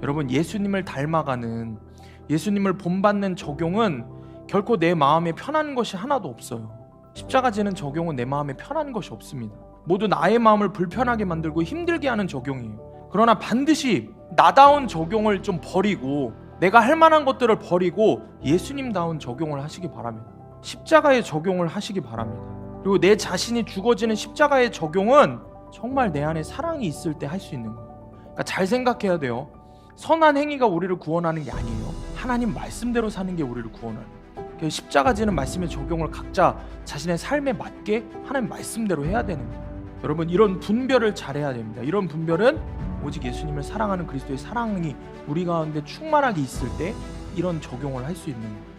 여러분, 예수님을 닮아가는, 예수님을 본받는 적용은 결코 내 마음에 편한 것이 하나도 없어요. 십자가 지는 적용은 내 마음에 편한 것이 없습니다. 모두 나의 마음을 불편하게 만들고 힘들게 하는 적용이에요. 그러나 반드시 나다운 적용을 좀 버리고, 내가 할 만한 것들을 버리고 예수님다운 적용을 하시기 바랍니다. 십자가의 적용을 하시기 바랍니다. 그리고 내 자신이 죽어지는 십자가의 적용은 정말 내 안에 사랑이 있을 때 할 수 있는 거예요. 그러니까 잘 생각해야 돼요. 선한 행위가 우리를 구원하는 게 아니에요. 하나님 말씀대로 사는 게 우리를 구원하는 거예요. 그래서 십자가 지는 말씀의 적용을 각자 자신의 삶에 맞게 하나님 말씀대로 해야 되는 거예요. 여러분, 이런 분별을 잘해야 됩니다. 이런 분별은 오직 예수님을 사랑하는 그리스도의 사랑이 우리 가운데 충만하게 있을 때 이런 적용을 할 수 있는 거예요.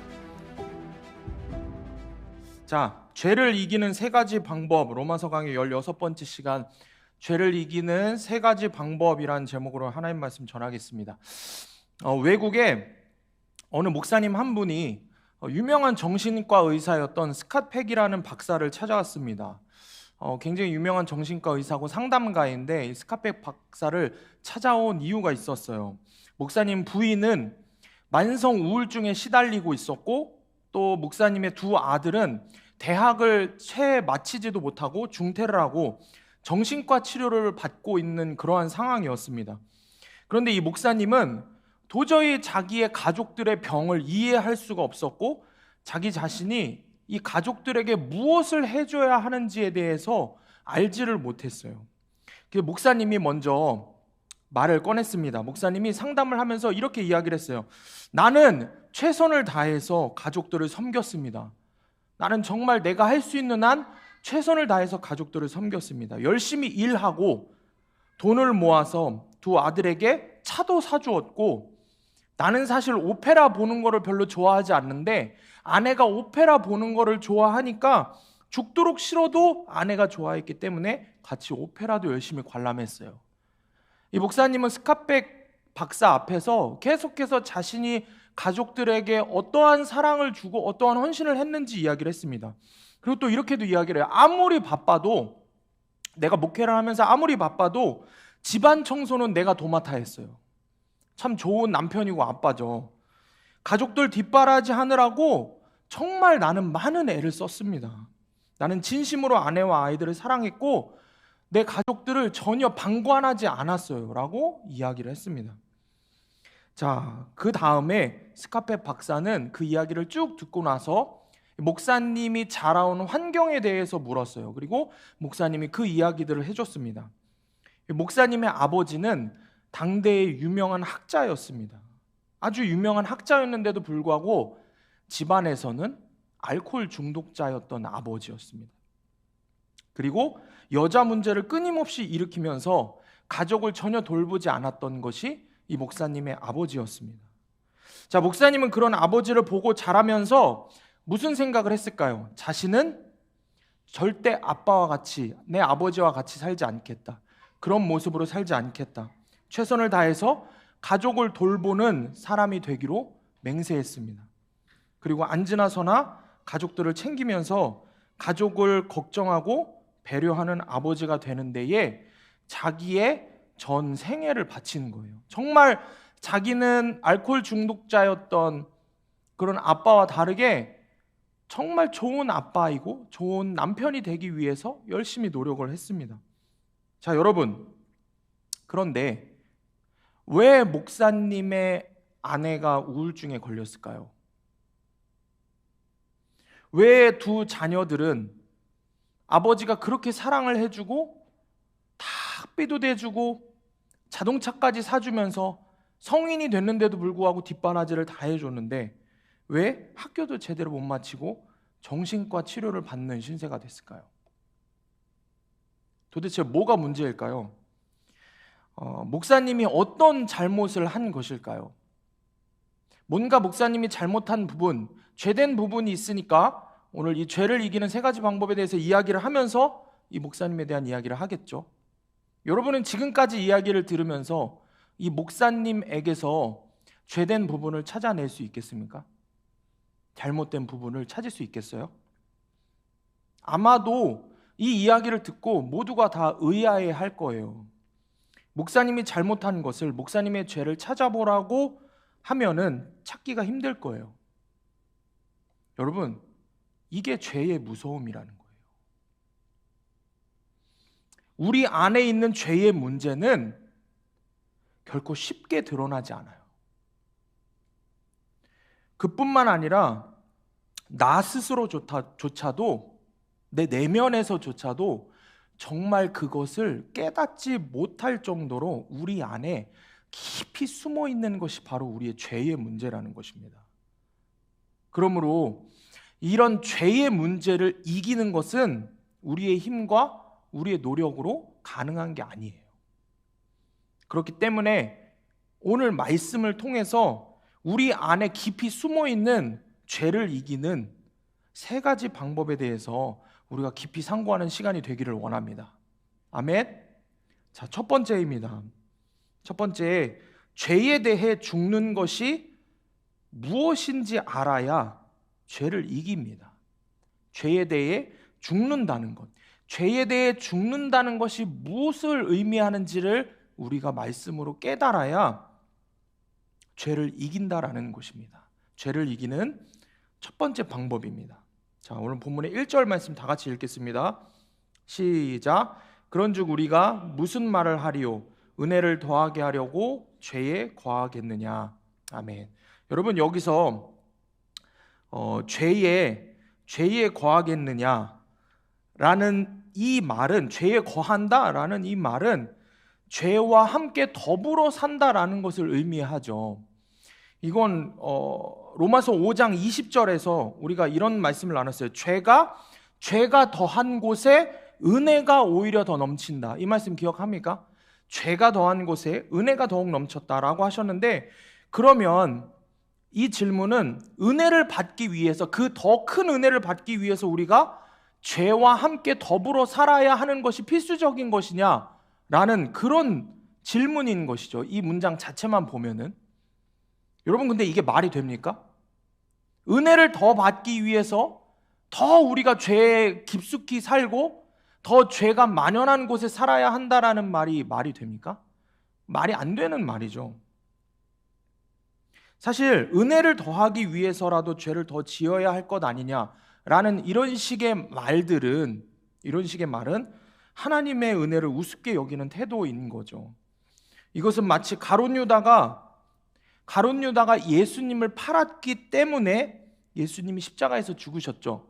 자, 죄를 이기는 세 가지 방법, 로마서 강의 16번째 시간, 죄를 이기는 세 가지 방법이라는 제목으로 하나님 말씀 전하겠습니다. 외국에 어느 목사님 한 분이 유명한 정신과 의사였던 스캇 팩이라는 박사를 찾아왔습니다. 굉장히 유명한 정신과 의사고 상담가인데 이 스캇 팩 박사를 찾아온 이유가 있었어요. 목사님 부인은 만성 우울증에 시달리고 있었고, 또 목사님의 두 아들은 대학을 채 마치지도 못하고 중퇴를 하고 정신과 치료를 받고 있는 그러한 상황이었습니다. 그런데 이 목사님은 도저히 자기의 가족들의 병을 이해할 수가 없었고, 자기 자신이 이 가족들에게 무엇을 해줘야 하는지에 대해서 알지를 못했어요. 그래서 목사님이 먼저 말을 꺼냈습니다. 목사님이 상담을 하면서 이렇게 이야기를 했어요. 나는 최선을 다해서 가족들을 섬겼습니다. 나는 정말 내가 할 수 있는 한 최선을 다해서 가족들을 섬겼습니다. 열심히 일하고 돈을 모아서 두 아들에게 차도 사주었고, 나는 사실 오페라 보는 거를 별로 좋아하지 않는데 아내가 오페라 보는 거를 좋아하니까 죽도록 싫어도 아내가 좋아했기 때문에 같이 오페라도 열심히 관람했어요. 이 목사님은 스캇 팩 박사 앞에서 계속해서 자신이 가족들에게 어떠한 사랑을 주고 어떠한 헌신을 했는지 이야기를 했습니다. 그리고 또 이렇게도 이야기를 해요. 아무리 바빠도, 내가 목회를 하면서 아무리 바빠도 집안 청소는 내가 도맡아 했어요. 참 좋은 남편이고 아빠죠. 가족들 뒷바라지 하느라고 정말 나는 많은 애를 썼습니다. 나는 진심으로 아내와 아이들을 사랑했고 내 가족들을 전혀 방관하지 않았어요 라고 이야기를 했습니다. 자, 그 다음에 스캇 팩 박사는 그 이야기를 쭉 듣고 나서 목사님이 자라온 환경에 대해서 물었어요. 그리고 목사님이 그 이야기들을 해줬습니다. 목사님의 아버지는 당대의 유명한 학자였습니다. 아주 유명한 학자였는데도 불구하고 집안에서는 알코올 중독자였던 아버지였습니다. 그리고 여자 문제를 끊임없이 일으키면서 가족을 전혀 돌보지 않았던 것이 이 목사님의 아버지였습니다. 자, 목사님은 그런 아버지를 보고 자라면서 무슨 생각을 했을까요? 자신은 절대 아빠와 같이, 내 아버지와 같이 살지 않겠다. 그런 모습으로 살지 않겠다. 최선을 다해서 가족을 돌보는 사람이 되기로 맹세했습니다. 그리고 앉으나 서나 가족들을 챙기면서 가족을 걱정하고 배려하는 아버지가 되는 데에 자기의 전 생애를 바치는 거예요. 정말 자기는 알코올 중독자였던 그런 아빠와 다르게 정말 좋은 아빠이고 좋은 남편이 되기 위해서 열심히 노력을 했습니다. 자, 여러분, 그런데 왜 목사님의 아내가 우울증에 걸렸을까요? 왜 두 자녀들은 아버지가 그렇게 사랑을 해주고 다 학비도 대주고 자동차까지 사주면서 성인이 됐는데도 불구하고 뒷바라지를 다 해줬는데 왜 학교도 제대로 못 마치고 정신과 치료를 받는 신세가 됐을까요? 도대체 뭐가 문제일까요? 목사님이 어떤 잘못을 한 것일까요? 뭔가 목사님이 잘못한 부분, 죄된 부분이 있으니까 오늘 이 죄를 이기는 세 가지 방법에 대해서 이야기를 하면서 이 목사님에 대한 이야기를 하겠죠. 여러분은 지금까지 이야기를 들으면서 이 목사님에게서 죄된 부분을 찾아낼 수 있겠습니까? 잘못된 부분을 찾을 수 있겠어요? 아마도 이 이야기를 듣고 모두가 다 의아해 할 거예요. 목사님이 잘못한 것을, 목사님의 죄를 찾아보라고 하면은 찾기가 힘들 거예요. 여러분, 이게 죄의 무서움이라는 거예요. 우리 안에 있는 죄의 문제는 결코 쉽게 드러나지 않아요. 그뿐만 아니라 나 스스로조차도, 내 내면에서조차도 정말 그것을 깨닫지 못할 정도로 우리 안에 깊이 숨어 있는 것이 바로 우리의 죄의 문제라는 것입니다. 그러므로 이런 죄의 문제를 이기는 것은 우리의 힘과 우리의 노력으로 가능한 게 아니에요. 그렇기 때문에 오늘 말씀을 통해서 우리 안에 깊이 숨어 있는 죄를 이기는 3가지 방법에 대해서 우리가 깊이 상고하는 시간이 되기를 원합니다. 아멘. 자, 첫 번째입니다. 첫 번째, 죄에 대해 죽는 것이 무엇인지 알아야 죄를 이깁니다. 죄에 대해 죽는다는 것, 죄에 대해 죽는다는 것이 무엇을 의미하는지를 우리가 말씀으로 깨달아야 죄를 이긴다라는 것입니다. 죄를 이기는 첫 번째 방법입니다. 자, 오늘 본문의 1절 말씀 다 같이 읽겠습니다. 시작. 그런즉 우리가 무슨 말을 하리요? 은혜를 더하게 하려고 죄에 거하겠느냐? 아멘. 여러분, 여기서 죄에 거하겠느냐라는 이 말은, 죄에 거한다라는 이 말은 죄와 함께 더불어 산다라는 것을 의미하죠. 이건 로마서 5장 20절에서 우리가 이런 말씀을 나눴어요. 죄가 더한 곳에 은혜가 오히려 더 넘친다. 이 말씀 기억합니까? 죄가 더한 곳에 은혜가 더욱 넘쳤다라고 하셨는데, 그러면 이 질문은 은혜를 받기 위해서, 그 더 큰 은혜를 받기 위해서 우리가 죄와 함께 더불어 살아야 하는 것이 필수적인 것이냐라는 그런 질문인 것이죠. 이 문장 자체만 보면은. 여러분, 근데 이게 말이 됩니까? 은혜를 더 받기 위해서 더 우리가 죄에 깊숙이 살고 더 죄가 만연한 곳에 살아야 한다라는 말이 됩니까? 말이 안 되는 말이죠. 사실 은혜를 더하기 위해서라도 죄를 더 지어야 할 것 아니냐라는 이런 식의 말은 하나님의 은혜를 우습게 여기는 태도인 거죠. 이것은 마치 가룟 유다가 예수님을 팔았기 때문에 예수님이 십자가에서 죽으셨죠.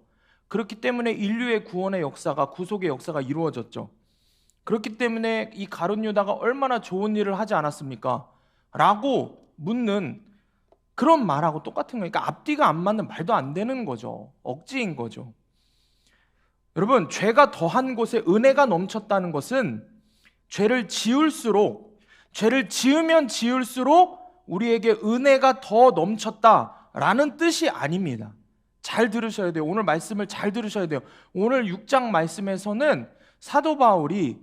그렇기 때문에 인류의 구원의 역사가, 구속의 역사가 이루어졌죠. 그렇기 때문에 이 가룟 유다가 얼마나 좋은 일을 하지 않았습니까? 라고 묻는 그런 말하고 똑같은 거니까 앞뒤가 안 맞는, 말도 안 되는 거죠. 억지인 거죠. 여러분, 죄가 더한 곳에 은혜가 넘쳤다는 것은 죄를 지으면 지을수록 우리에게 은혜가 더 넘쳤다라는 뜻이 아닙니다. 잘 들으셔야 돼요. 오늘 말씀을 잘 들으셔야 돼요. 오늘 6장 말씀에서는 사도 바울이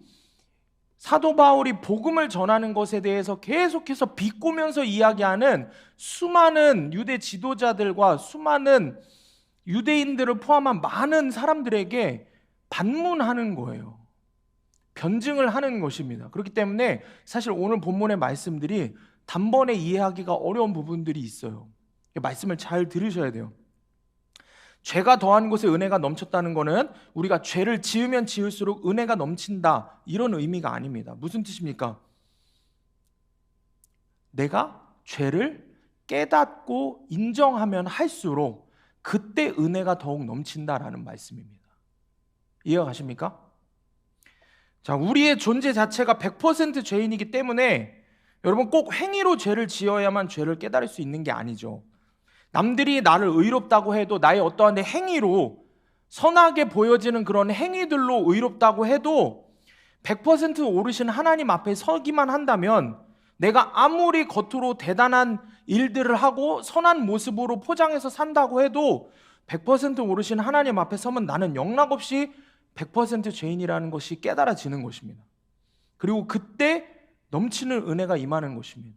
복음을 전하는 것에 대해서 계속해서 비꼬면서 이야기하는 수많은 유대 지도자들과 수많은 유대인들을 포함한 많은 사람들에게 반문하는 거예요. 변증을 하는 것입니다. 그렇기 때문에 사실 오늘 본문의 말씀들이 단번에 이해하기가 어려운 부분들이 있어요. 말씀을 잘 들으셔야 돼요. 죄가 더한 곳에 은혜가 넘쳤다는 것은 우리가 죄를 지으면 지을수록 은혜가 넘친다, 이런 의미가 아닙니다. 무슨 뜻입니까? 내가 죄를 깨닫고 인정하면 할수록 그때 은혜가 더욱 넘친다라는 말씀입니다. 이해가 가십니까? 자, 우리의 존재 자체가 100% 죄인이기 때문에 여러분, 꼭 행위로 죄를 지어야만 죄를 깨달을 수 있는 게 아니죠. 남들이 나를 의롭다고 해도, 나의 어떠한 행위로 선하게 보여지는 그런 행위들로 의롭다고 해도 100% 오르신 하나님 앞에 서기만 한다면, 내가 아무리 겉으로 대단한 일들을 하고 선한 모습으로 포장해서 산다고 해도 100% 오르신 하나님 앞에 서면 나는 영락없이 100% 죄인이라는 것이 깨달아지는 것입니다. 그리고 그때 넘치는 은혜가 임하는 것입니다.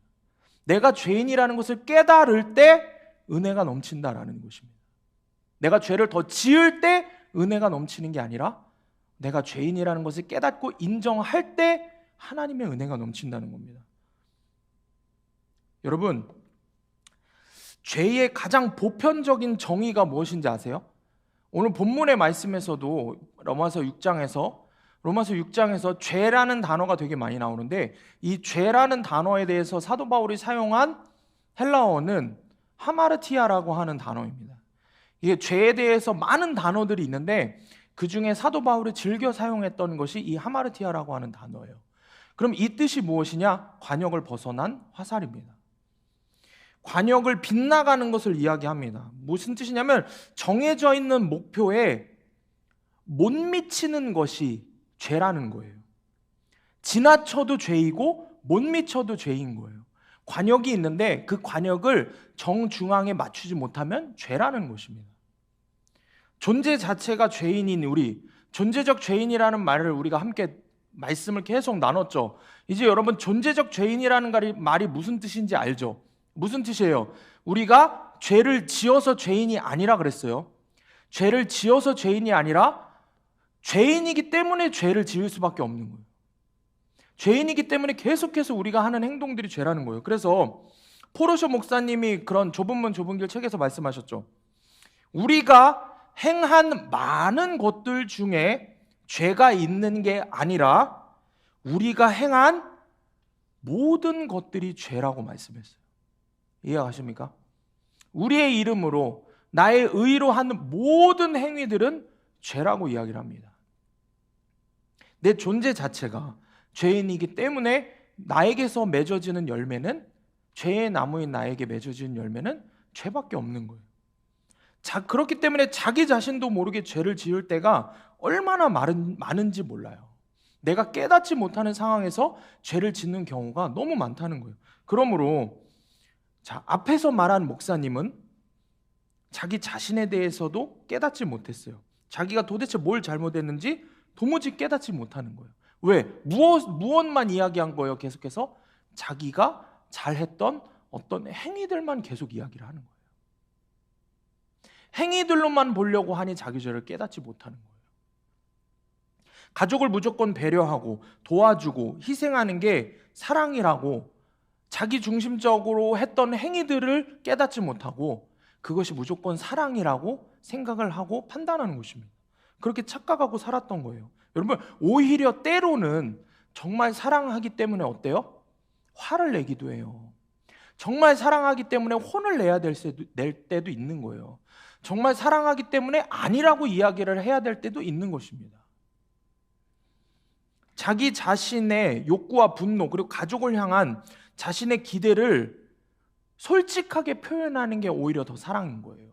내가 죄인이라는 것을 깨달을 때 은혜가 넘친다라는 것입니다. 내가 죄를 더 지을 때 은혜가 넘치는 게 아니라 내가 죄인이라는 것을 깨닫고 인정할 때 하나님의 은혜가 넘친다는 겁니다. 여러분, 죄의 가장 보편적인 정의가 무엇인지 아세요? 오늘 본문의 말씀에서도 로마서 6장에서 죄라는 단어가 되게 많이 나오는데, 이 죄라는 단어에 대해서 사도 바울이 사용한 헬라어는 하마르티아라고 하는 단어입니다. 이게 죄에 대해서 많은 단어들이 있는데 그 중에 사도 바울이 즐겨 사용했던 것이 이 하마르티아라고 하는 단어예요. 그럼 이 뜻이 무엇이냐? 관역을 벗어난 화살입니다. 관역을 빗나가는 것을 이야기합니다. 무슨 뜻이냐면 정해져 있는 목표에 못 미치는 것이 죄라는 거예요. 지나쳐도 죄이고 못 미쳐도 죄인 거예요. 관역이 있는데 그 관역을 정중앙에 맞추지 못하면 죄라는 것입니다. 존재 자체가 죄인인 우리, 존재적 죄인이라는 말을 우리가 함께 말씀을 계속 나눴죠. 이제 여러분, 존재적 죄인이라는 말이 무슨 뜻인지 알죠? 무슨 뜻이에요? 우리가 죄를 지어서 죄인이 아니라 그랬어요. 죄를 지어서 죄인이 아니라 죄인이기 때문에 죄를 지을 수밖에 없는 거예요. 죄인이기 때문에 계속해서 우리가 하는 행동들이 죄라는 거예요. 그래서 포로쇼 목사님이 그런 좁은 문 좁은 길 책에서 말씀하셨죠. 우리가 행한 많은 것들 중에 죄가 있는 게 아니라 우리가 행한 모든 것들이 죄라고 말씀했어요. 이해가십니까? 우리의 이름으로 나의 의로 하는 모든 행위들은 죄라고 이야기를 합니다. 내 존재 자체가 죄인이기 때문에 나에게서 맺어지는 열매는, 죄의 나무인 나에게 맺어지는 열매는 죄밖에 없는 거예요. 그렇기 때문에 자기 자신도 모르게 죄를 지을 때가 얼마나 많은지 몰라요. 내가 깨닫지 못하는 상황에서 죄를 짓는 경우가 너무 많다는 거예요. 그러므로 앞에서 말한 목사님은 자기 자신에 대해서도 깨닫지 못했어요. 자기가 도대체 뭘 잘못했는지 도무지 깨닫지 못하는 거예요. 왜? 무엇만 이야기한 거예요? 계속해서 자기가 잘했던 어떤 행위들만 계속 이야기를 하는 거예요. 행위들로만 보려고 하니 자기 죄를 깨닫지 못하는 거예요. 가족을 무조건 배려하고 도와주고 희생하는 게 사랑이라고 자기 중심적으로 했던 행위들을 깨닫지 못하고 그것이 무조건 사랑이라고 생각을 하고 판단하는 것입니다. 그렇게 착각하고 살았던 거예요. 여러분, 오히려 때로는 정말 사랑하기 때문에 어때요? 화를 내기도 해요. 정말 사랑하기 때문에 혼을 낼 때도 있는 거예요. 정말 사랑하기 때문에 아니라고 이야기를 해야 될 때도 있는 것입니다. 자기 자신의 욕구와 분노, 그리고 가족을 향한 자신의 기대를 솔직하게 표현하는 게 오히려 더 사랑인 거예요.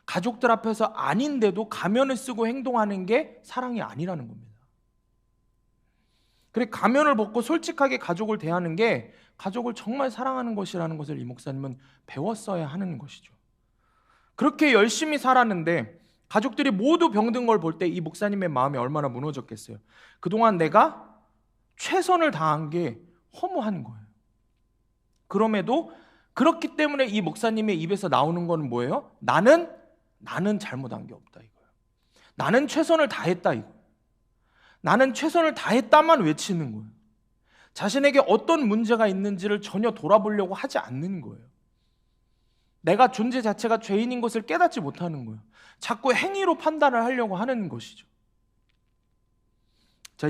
가족들 앞에서 아닌데도 가면을 쓰고 행동하는 게 사랑이 아니라는 겁니다. 그래, 가면을 벗고 솔직하게 가족을 대하는 게 가족을 정말 사랑하는 것이라는 것을 이 목사님은 배웠어야 하는 것이죠. 그렇게 열심히 살았는데 가족들이 모두 병든 걸 볼 때 이 목사님의 마음이 얼마나 무너졌겠어요. 그동안 내가 최선을 다한 게 허무한 거예요. 그럼에도 그렇기 때문에 이 목사님의 입에서 나오는 건 뭐예요? 나는 잘못한 게 없다 이거예요. 나는 최선을 다했다 이거예요. 나는 최선을 다했다만 외치는 거예요. 자신에게 어떤 문제가 있는지를 전혀 돌아보려고 하지 않는 거예요. 내가 존재 자체가 죄인인 것을 깨닫지 못하는 거예요. 자꾸 행위로 판단을 하려고 하는 것이죠.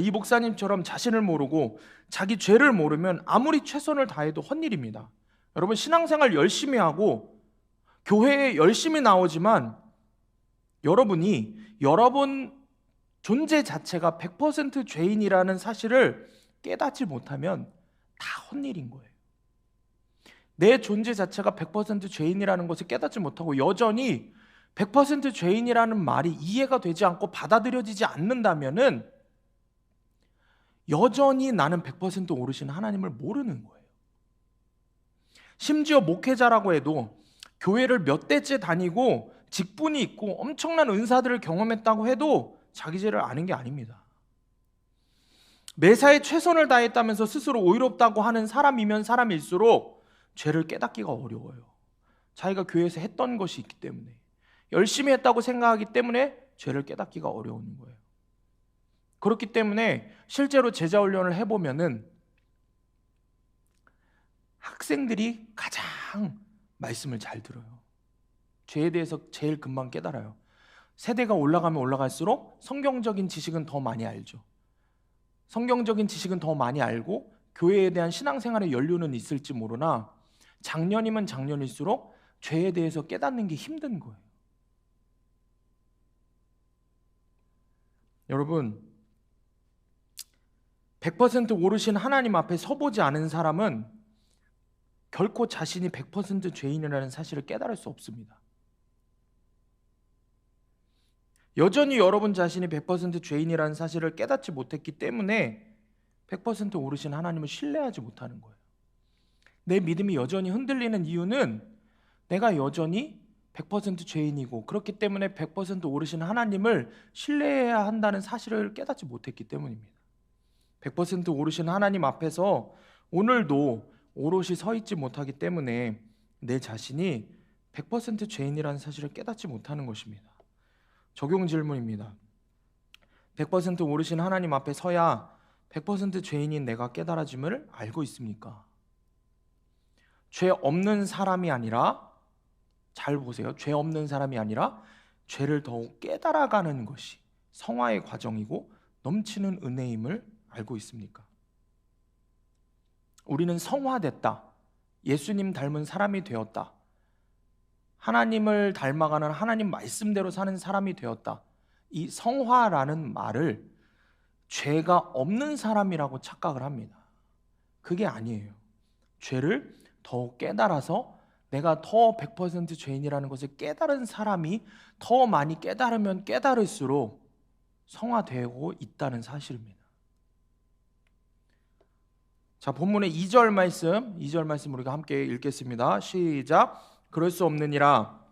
이 목사님처럼 자신을 모르고 자기 죄를 모르면 아무리 최선을 다해도 헛일입니다. 여러분, 신앙생활 열심히 하고 교회에 열심히 나오지만 여러분 존재 자체가 100% 죄인이라는 사실을 깨닫지 못하면 다 헛일인 거예요. 내 존재 자체가 100% 죄인이라는 것을 깨닫지 못하고 여전히 100% 죄인이라는 말이 이해가 되지 않고 받아들여지지 않는다면은 여전히 나는 100% 오르신 하나님을 모르는 거예요. 심지어 목회자라고 해도 교회를 몇 대째 다니고 직분이 있고 엄청난 은사들을 경험했다고 해도 자기 죄를 아는 게 아닙니다. 매사에 최선을 다했다면서 스스로 의롭다고 하는 사람이면 사람일수록 죄를 깨닫기가 어려워요. 자기가 교회에서 했던 것이 있기 때문에, 열심히 했다고 생각하기 때문에 죄를 깨닫기가 어려운 거예요. 그렇기 때문에 실제로 제자 훈련을 해보면은 학생들이 가장 말씀을 잘 들어요. 죄에 대해서 제일 금방 깨달아요. 세대가 올라가면 올라갈수록 성경적인 지식은 더 많이 알죠. 성경적인 지식은 더 많이 알고 교회에 대한 신앙생활의 연륜은 있을지 모르나 작년이면 작년일수록 죄에 대해서 깨닫는 게 힘든 거예요. 여러분, 100% 오르신 하나님 앞에 서보지 않은 사람은 결코 자신이 100% 죄인이라는 사실을 깨달을 수 없습니다. 여전히 여러분 자신이 100% 죄인이라는 사실을 깨닫지 못했기 때문에 100% 오르신 하나님을 신뢰하지 못하는 거예요. 내 믿음이 여전히 흔들리는 이유는 내가 여전히 100% 죄인이고 그렇기 때문에 100% 오르신 하나님을 신뢰해야 한다는 사실을 깨닫지 못했기 때문입니다. 100% 오르신 하나님 앞에서 오늘도 오롯이 서 있지 못하기 때문에 내 자신이 100% 죄인이라는 사실을 깨닫지 못하는 것입니다. 적용 질문입니다. 100% 오르신 하나님 앞에 서야 100% 죄인인 내가 깨달아짐을 알고 있습니까? 죄 없는 사람이 아니라, 잘 보세요, 죄 없는 사람이 아니라 죄를 더욱 깨달아가는 것이 성화의 과정이고 넘치는 은혜임을 알고 있습니까? 우리는 성화됐다, 예수님 닮은 사람이 되었다, 하나님을 닮아가는 하나님 말씀대로 사는 사람이 되었다. 이 성화라는 말을 죄가 없는 사람이라고 착각을 합니다. 그게 아니에요. 죄를 더욱 깨달아서 내가 더 100% 죄인이라는 것을 깨달은 사람이 더 많이 깨달으면 깨달을수록 성화되고 있다는 사실입니다. 자, 본문의 2절 말씀 우리가 함께 읽겠습니다. 시작. 그럴 수 없느니라.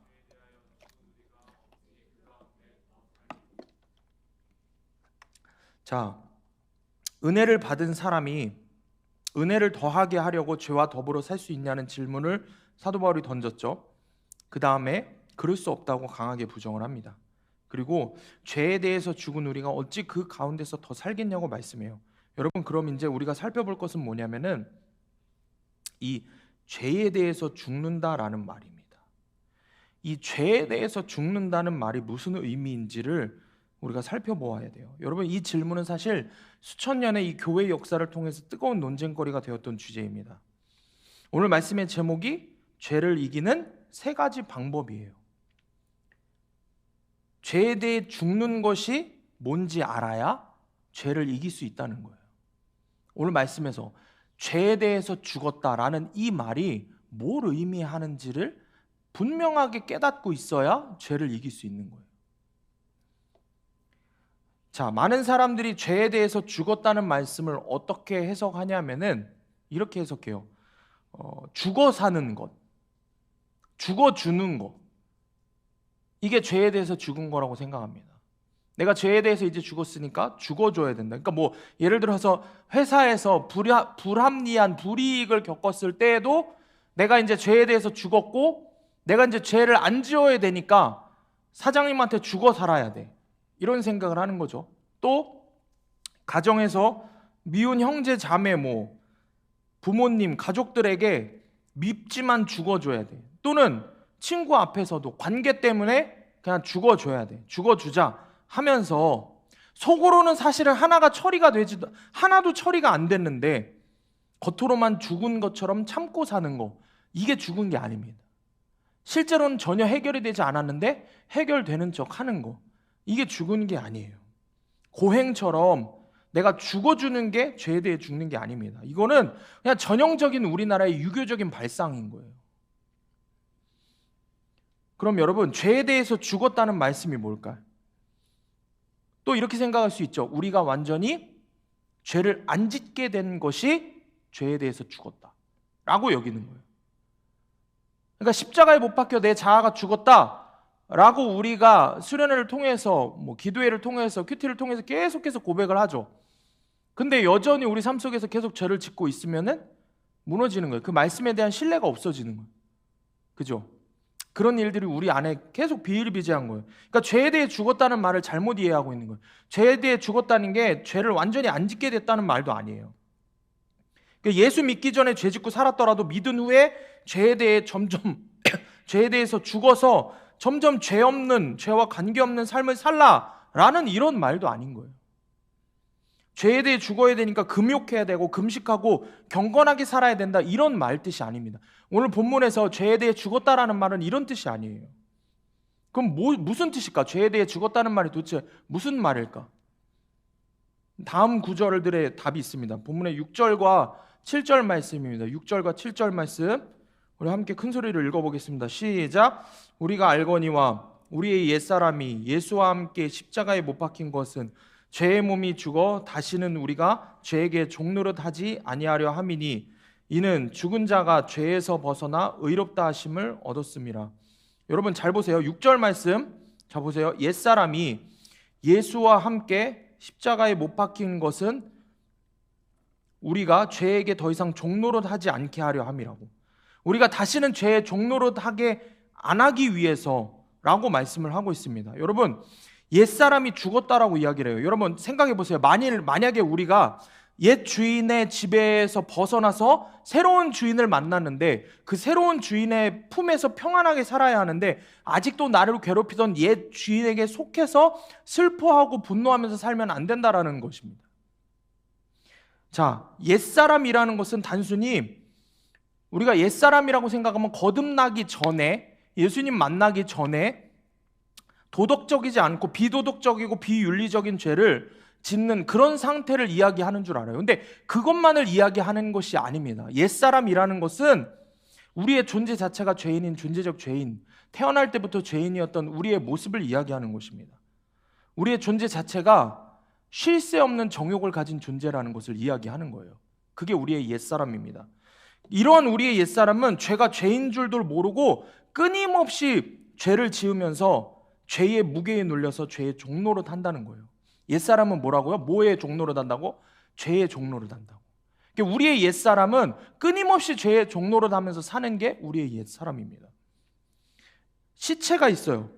자, 은혜를 받은 사람이 은혜를 더하게 하려고 죄와 더불어 살 수 있냐는 질문을 사도 바울이 던졌죠. 그 다음에 그럴 수 없다고 강하게 부정을 합니다. 그리고 죄에 대해서 죽은 우리가 어찌 그 가운데서 더 살겠냐고 말씀해요. 여러분, 그럼 이제 우리가 살펴볼 것은 뭐냐면은 이 죄에 대해서 죽는다라는 말입니다. 이 죄에 대해서 죽는다는 말이 무슨 의미인지를 우리가 살펴보아야 돼요. 여러분, 이 질문은 사실 수천 년의 이 교회 역사를 통해서 뜨거운 논쟁거리가 되었던 주제입니다. 오늘 말씀의 제목이 죄를 이기는 세 가지 방법이에요. 죄에 대해 죽는 것이 뭔지 알아야 죄를 이길 수 있다는 거예요. 오늘 말씀에서 죄에 대해서 죽었다라는 이 말이 뭘 의미하는지를 분명하게 깨닫고 있어야 죄를 이길 수 있는 거예요. 자, 많은 사람들이 죄에 대해서 죽었다는 말씀을 어떻게 해석하냐면은 이렇게 해석해요. 죽어 사는 것, 죽어 주는 것, 이게 죄에 대해서 죽은 거라고 생각합니다. 내가 죄에 대해서 이제 죽었으니까 죽어줘야 된다. 그러니까 뭐 예를 들어서 회사에서 불합리한 불이익을 겪었을 때에도 내가 이제 죄에 대해서 죽었고 내가 이제 죄를 안 지어야 되니까 사장님한테 죽어 살아야 돼, 이런 생각을 하는 거죠. 또 가정에서 미운 형제 자매 뭐 부모님 가족들에게 밉지만 죽어줘야 돼. 또는 친구 앞에서도 관계 때문에 그냥 죽어줘야 돼, 죽어주자 하면서 속으로는 사실은 하나도 처리가 안 됐는데 겉으로만 죽은 것처럼 참고 사는 거, 이게 죽은 게 아닙니다. 실제로는 전혀 해결이 되지 않았는데 해결되는 척 하는 거, 이게 죽은 게 아니에요. 고행처럼 내가 죽어주는 게 죄에 대해 죽는 게 아닙니다. 이거는 그냥 전형적인 우리나라의 유교적인 발상인 거예요. 그럼 여러분, 죄에 대해서 죽었다는 말씀이 뭘까요? 또 이렇게 생각할 수 있죠. 우리가 완전히 죄를 안 짓게 된 것이 죄에 대해서 죽었다라고 여기는 거예요. 그러니까 십자가에 못 박혀 내 자아가 죽었다라고 우리가 수련회를 통해서 뭐 기도회를 통해서 큐티를 통해서 계속해서 고백을 하죠. 근데 여전히 우리 삶 속에서 계속 죄를 짓고 있으면은 무너지는 거예요. 그 말씀에 대한 신뢰가 없어지는 거예요. 그죠? 그런 일들이 우리 안에 계속 비일비재한 거예요. 그러니까 죄에 대해 죽었다는 말을 잘못 이해하고 있는 거예요. 죄에 대해 죽었다는 게 죄를 완전히 안 짓게 됐다는 말도 아니에요. 그러니까 예수 믿기 전에 죄 짓고 살았더라도 믿은 후에 죄에 대해 점점 죄에 대해서 죽어서 점점 죄 없는, 죄와 관계없는 삶을 살라라는 이런 말도 아닌 거예요. 죄에 대해 죽어야 되니까 금욕해야 되고 금식하고 경건하게 살아야 된다, 이런 말 뜻이 아닙니다. 오늘 본문에서 죄에 대해 죽었다라는 말은 이런 뜻이 아니에요. 그럼 무슨 뜻일까? 죄에 대해 죽었다는 말이 도대체 무슨 말일까? 다음 구절들의 답이 있습니다. 본문의 6절과 7절 말씀입니다. 6절과 7절 말씀 우리 함께 큰 소리로 읽어보겠습니다. 시작. 우리가 알거니와 우리의 옛사람이 예수와 함께 십자가에 못 박힌 것은 죄의 몸이 죽어 다시는 우리가 죄에게 종노릇 하지 아니하려 함이니 이는 죽은 자가 죄에서 벗어나 의롭다 하심을 얻었음이라. 여러분 잘 보세요. 6절 말씀 자 보세요. 옛사람이 예수와 함께 십자가에 못 박힌 것은 우리가 죄에게 더 이상 종노릇 하지 않게 하려 함이라고. 우리가 다시는 죄의 종노릇 하게 안 하기 위해서라고 말씀을 하고 있습니다. 여러분 옛사람이 죽었다라고 이야기를 해요. 여러분 생각해 보세요. 만약에 우리가 옛 주인의 지배에서 벗어나서 새로운 주인을 만났는데 그 새로운 주인의 품에서 평안하게 살아야 하는데 아직도 나를 괴롭히던 옛 주인에게 속해서 슬퍼하고 분노하면서 살면 안 된다라는 것입니다. 자, 옛사람이라는 것은 단순히 우리가 옛사람이라고 생각하면 거듭나기 전에, 예수님 만나기 전에 도덕적이지 않고 비도덕적이고 비윤리적인 죄를 짓는 그런 상태를 이야기하는 줄 알아요. 근데 그것만을 이야기하는 것이 아닙니다. 옛사람이라는 것은 우리의 존재 자체가 죄인인 존재적 죄인, 태어날 때부터 죄인이었던 우리의 모습을 이야기하는 것입니다. 우리의 존재 자체가 쉴 새 없는 정욕을 가진 존재라는 것을 이야기하는 거예요. 그게 우리의 옛사람입니다. 이러한 우리의 옛사람은 죄가 죄인 줄도 모르고 끊임없이 죄를 지으면서 죄의 무게에 눌려서 죄의 종노릇 한다는 거예요. 옛사람은 뭐라고요? 뭐의 종노릇 한다고? 죄의 종노릇 한다고. 그러니까 우리의 옛사람은 끊임없이 죄의 종노릇 하면서 사는 게 우리의 옛사람입니다. 시체가 있어요.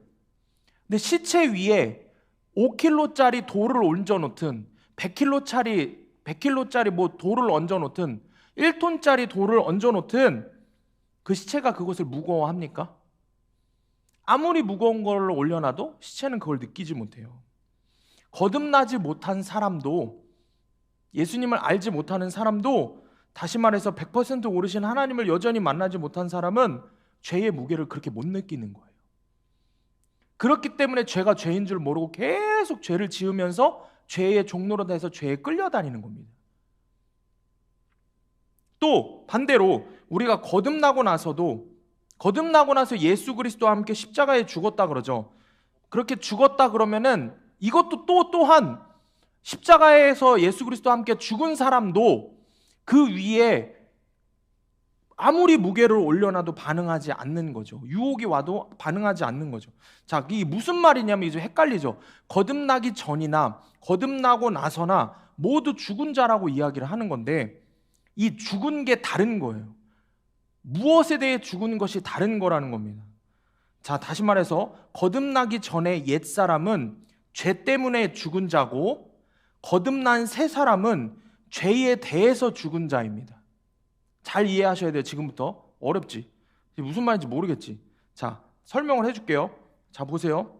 근데 시체 위에 5kg짜리 돌을 얹어놓든 100kg짜리 뭐 돌을 얹어놓든 1톤짜리 돌을 얹어놓든 그 시체가 그것을 무거워합니까? 아무리 무거운 걸 올려놔도 시체는 그걸 느끼지 못해요. 거듭나지 못한 사람도, 예수님을 알지 못하는 사람도, 다시 말해서 100% 오르신 하나님을 여전히 만나지 못한 사람은 죄의 무게를 그렇게 못 느끼는 거예요. 그렇기 때문에 죄가 죄인 줄 모르고 계속 죄를 지으면서 죄의 종노릇해서 죄에 끌려다니는 겁니다. 또 반대로 우리가 거듭나고 나서 예수 그리스도와 함께 십자가에 죽었다 그러죠. 그렇게 죽었다 그러면은 이것도 또한 십자가에서 예수 그리스도와 함께 죽은 사람도 그 위에 아무리 무게를 올려놔도 반응하지 않는 거죠. 유혹이 와도 반응하지 않는 거죠. 자, 이게 무슨 말이냐면 이제 헷갈리죠. 거듭나기 전이나 거듭나고 나서나 모두 죽은 자라고 이야기를 하는 건데 이 죽은 게 다른 거예요. 무엇에 대해 죽은 것이 다른 거라는 겁니다. 자, 다시 말해서 거듭나기 전에 옛사람은 죄 때문에 죽은 자고 거듭난 새 사람은 죄에 대해서 죽은 자입니다. 잘 이해하셔야 돼요. 지금부터. 어렵지? 무슨 말인지 모르겠지? 자, 설명을 해줄게요. 자, 보세요.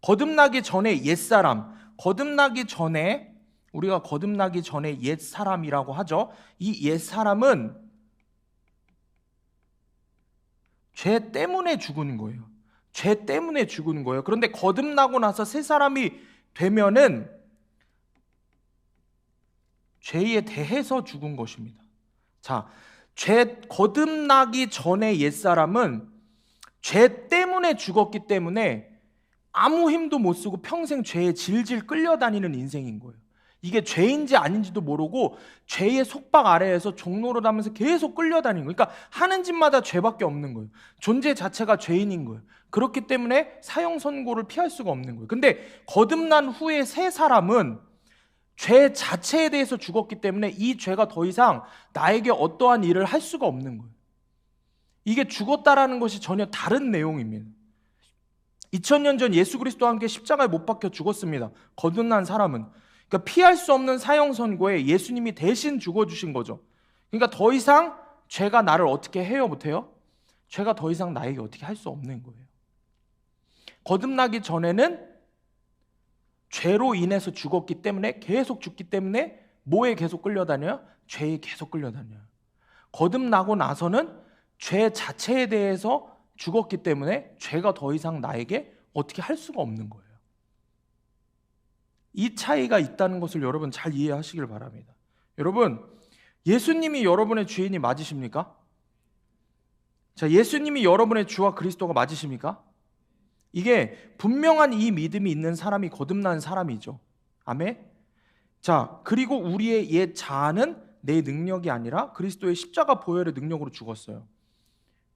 거듭나기 전에 옛사람, 우리가 거듭나기 전에 옛사람이라고 하죠. 이 옛사람은 죄 때문에 죽은 거예요. 죄 때문에 죽은 거예요. 그런데 거듭나고 나서 새 사람이 되면은 죄에 대해서 죽은 것입니다. 자, 거듭나기 전에 옛사람은 죄 때문에 죽었기 때문에 아무 힘도 못 쓰고 평생 죄에 질질 끌려다니는 인생인 거예요. 이게 죄인지 아닌지도 모르고 죄의 속박 아래에서 종노릇 하면서 계속 끌려다니는 거예요. 그러니까 하는 짓마다 죄밖에 없는 거예요. 존재 자체가 죄인인 거예요. 그렇기 때문에 사형 선고를 피할 수가 없는 거예요. 근데 거듭난 후에 새 사람은 죄 자체에 대해서 죽었기 때문에 이 죄가 더 이상 나에게 어떠한 일을 할 수가 없는 거예요. 이게 죽었다라는 것이 전혀 다른 내용입니다. 2000년 전 예수 그리스도와 함께 십자가에 못 박혀 죽었습니다. 거듭난 사람은. 그러니까 피할 수 없는 사형 선고에 예수님이 대신 죽어주신 거죠. 그러니까 더 이상 죄가 나를 어떻게 해요? 못해요? 죄가 더 이상 나에게 어떻게 할 수 없는 거예요. 거듭나기 전에는 죄로 인해서 죽었기 때문에 계속 죽기 때문에 뭐에 계속 끌려다녀요? 죄에 계속 끌려다녀요. 거듭나고 나서는 죄 자체에 대해서 죽었기 때문에 죄가 더 이상 나에게 어떻게 할 수가 없는 거예요. 이 차이가 있다는 것을 여러분 잘 이해하시길 바랍니다. 여러분, 예수님이 여러분의 주인이 맞으십니까? 자, 예수님이 여러분의 주와 그리스도가 맞으십니까? 이게 분명한 이 믿음이 있는 사람이 거듭난 사람이죠. 아멘? 자, 그리고 우리의 옛 자아는 내 능력이 아니라 그리스도의 십자가 보혈의 능력으로 죽었어요.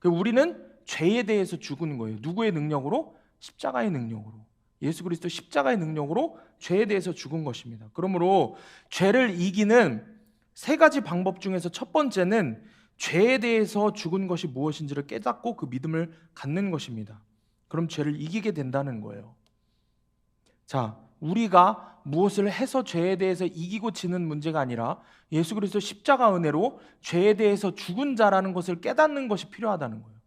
우리는 죄에 대해서 죽은 거예요. 누구의 능력으로? 십자가의 능력으로. 예수 그리스도 십자가의 능력으로 죄에 대해서 죽은 것입니다. 그러므로 죄를 이기는 세 가지 방법 중에서 첫 번째는 죄에 대해서 죽은 것이 무엇인지를 깨닫고 그 믿음을 갖는 것입니다. 그럼 죄를 이기게 된다는 거예요. 자, 우리가 무엇을 해서 죄에 대해서 이기고 지는 문제가 아니라 예수 그리스도 십자가 은혜로 죄에 대해서 죽은 자라는 것을 깨닫는 것이 필요하다는 거예요.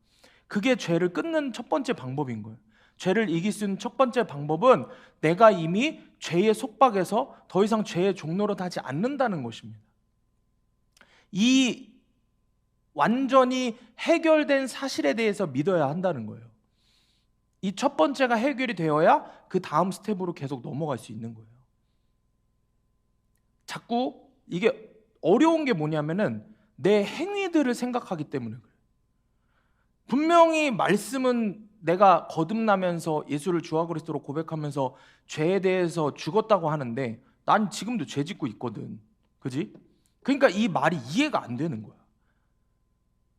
그게 죄를 끊는 첫 번째 방법인 거예요. 죄를 이길 수 있는 첫 번째 방법은 내가 이미 죄의 속박에서 더 이상 죄의 종노릇 하지 않는다는 것입니다. 이 완전히 해결된 사실에 대해서 믿어야 한다는 거예요. 이 첫 번째가 해결이 되어야 그 다음 스텝으로 계속 넘어갈 수 있는 거예요. 자꾸 이게 어려운 게 뭐냐면은 내 행위들을 생각하기 때문에 그래요. 분명히 말씀은 내가 거듭나면서 예수를 주와 그리스도로 고백하면서 죄에 대해서 죽었다고 하는데 난 지금도 죄 짓고 있거든. 그지? 그러니까 이 말이 이해가 안 되는 거야.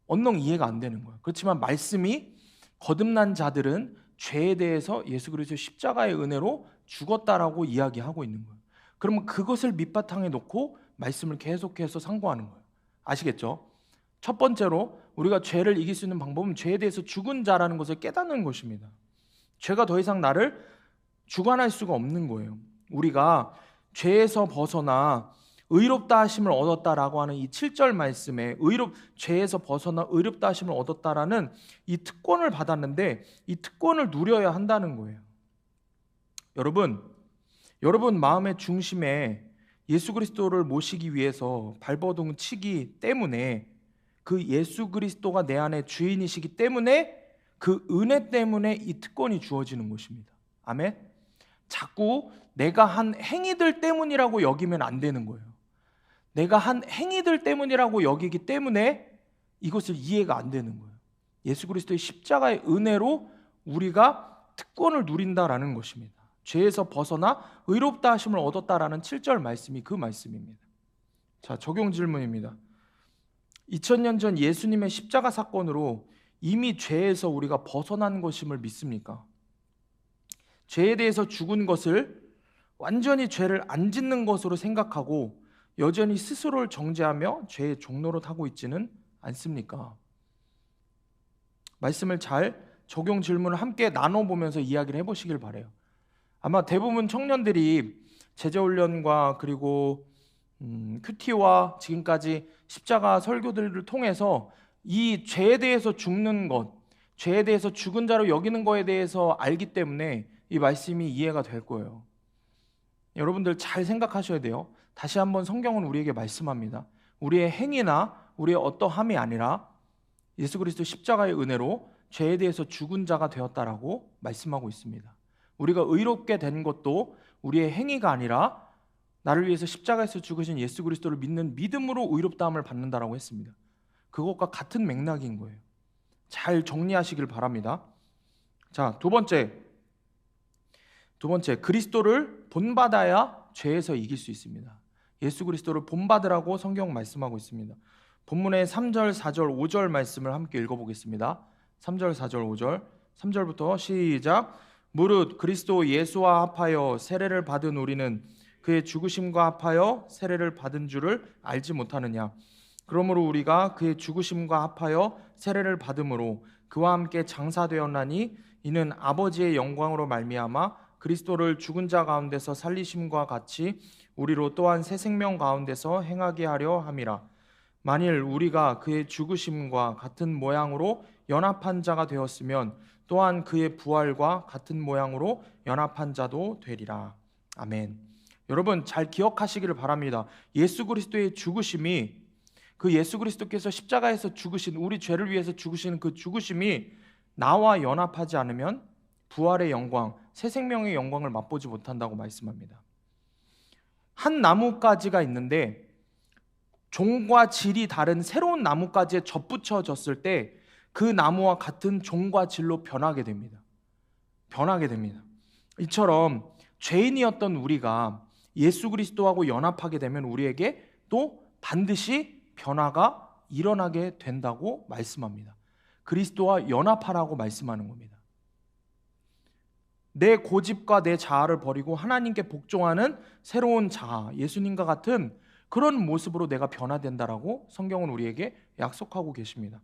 언능 이해가 안 되는 거야. 그렇지만 말씀이 거듭난 자들은 죄에 대해서 예수 그리스도의 십자가의 은혜로 죽었다라고 이야기하고 있는 거예요. 그러면 그것을 밑바탕에 놓고 말씀을 계속해서 상고하는 거예요. 아시겠죠? 첫 번째로 우리가 죄를 이길 수 있는 방법은 죄에 대해서 죽은 자라는 것을 깨닫는 것입니다. 죄가 더 이상 나를 주관할 수가 없는 거예요. 우리가 죄에서 벗어나 의롭다 하심을 얻었다라고 하는 이 7절 말씀에 죄에서 벗어나 의롭다 하심을 얻었다라는 이 특권을 받았는데 이 특권을 누려야 한다는 거예요. 여러분 마음의 중심에 예수 그리스도를 모시기 위해서 발버둥 치기 때문에 그 예수 그리스도가 내 안에 주인이시기 때문에 그 은혜 때문에 이 특권이 주어지는 것입니다. 아멘? 자꾸 내가 한 행위들 때문이라고 여기면 안 되는 거예요. 내가 한 행위들 때문이라고 여기기 때문에 이것을 이해가 안 되는 거예요. 예수 그리스도의 십자가의 은혜로 우리가 특권을 누린다라는 것입니다. 죄에서 벗어나 의롭다 하심을 얻었다라는 7절 말씀이 그 말씀입니다. 자, 적용 질문입니다. 2000년 전 예수님의 십자가 사건으로 이미 죄에서 우리가 벗어난 것임을 믿습니까? 죄에 대해서 죽은 것을 완전히 죄를 안 짓는 것으로 생각하고 여전히 스스로를 정죄하며 죄의 종노릇 하고 있지는 않습니까? 말씀을 잘 적용 질문을 함께 나눠보면서 이야기를 해보시길 바라요. 아마 대부분 청년들이 제자훈련과 그리고 큐티와 지금까지 십자가 설교들을 통해서 이 죄에 대해서 죽는 것, 죄에 대해서 죽은 자로 여기는 것에 대해서 알기 때문에 이 말씀이 이해가 될 거예요. 여러분들 잘 생각하셔야 돼요. 다시 한번 성경은 우리에게 말씀합니다. 우리의 행위나 우리의 어떠함이 아니라 예수 그리스도 십자가의 은혜로 죄에 대해서 죽은 자가 되었다라고 말씀하고 있습니다. 우리가 의롭게 된 것도 우리의 행위가 아니라 나를 위해서 십자가에서 죽으신 예수 그리스도를 믿는 믿음으로 의롭다함을 받는다라고 했습니다. 그것과 같은 맥락인 거예요. 잘 정리하시길 바랍니다. 자, 두 번째, 그리스도를 본받아야 죄에서 이길 수 있습니다. 예수 그리스도를 본받으라고 성경 말씀하고 있습니다. 본문의 3절, 4절, 5절 말씀을 함께 읽어보겠습니다. 3절, 4절, 5절 3절부터 시작. 무릇 그리스도 예수와 합하여 세례를 받은 우리는 그의 죽으심과 합하여 세례를 받은 줄을 알지 못하느냐. 그러므로 우리가 그의 죽으심과 합하여 세례를 받음으로 그와 함께 장사되었나니 이는 아버지의 영광으로 말미암아 그리스도를 죽은 자 가운데서 살리심과 같이 우리로 또한 새 생명 가운데서 행하게 하려 함이라. 만일 우리가 그의 죽으심과 같은 모양으로 연합한 자가 되었으면 또한 그의 부활과 같은 모양으로 연합한 자도 되리라. 아멘. 여러분 잘 기억하시기를 바랍니다. 예수 그리스도의 죽으심이, 그 예수 그리스도께서 십자가에서 죽으신, 우리 죄를 위해서 죽으신 그 죽으심이 나와 연합하지 않으면 부활의 영광, 새 생명의 영광을 맛보지 못한다고 말씀합니다. 한 나뭇가지가 있는데 종과 질이 다른 새로운 나뭇가지에 접붙여졌을 때 그 나무와 같은 종과 질로 변하게 됩니다. 변하게 됩니다. 이처럼 죄인이었던 우리가 예수 그리스도하고 연합하게 되면 우리에게 또 반드시 변화가 일어나게 된다고 말씀합니다. 그리스도와 연합하라고 말씀하는 겁니다. 내 고집과 내 자아를 버리고 하나님께 복종하는 새로운 자아, 예수님과 같은 그런 모습으로 내가 변화된다라고 성경은 우리에게 약속하고 계십니다.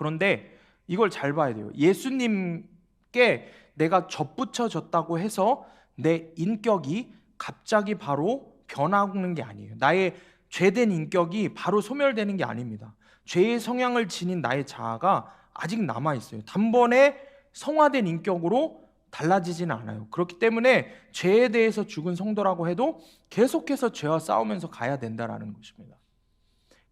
그런데 이걸 잘 봐야 돼요. 예수님께 내가 접붙여졌다고 해서 내 인격이 갑자기 바로 변하는 게 아니에요. 나의 죄된 인격이 바로 소멸되는 게 아닙니다. 죄의 성향을 지닌 나의 자아가 아직 남아있어요. 단번에 성화된 인격으로 달라지지는 않아요. 그렇기 때문에 죄에 대해서 죽은 성도라고 해도 계속해서 죄와 싸우면서 가야 된다는 것입니다.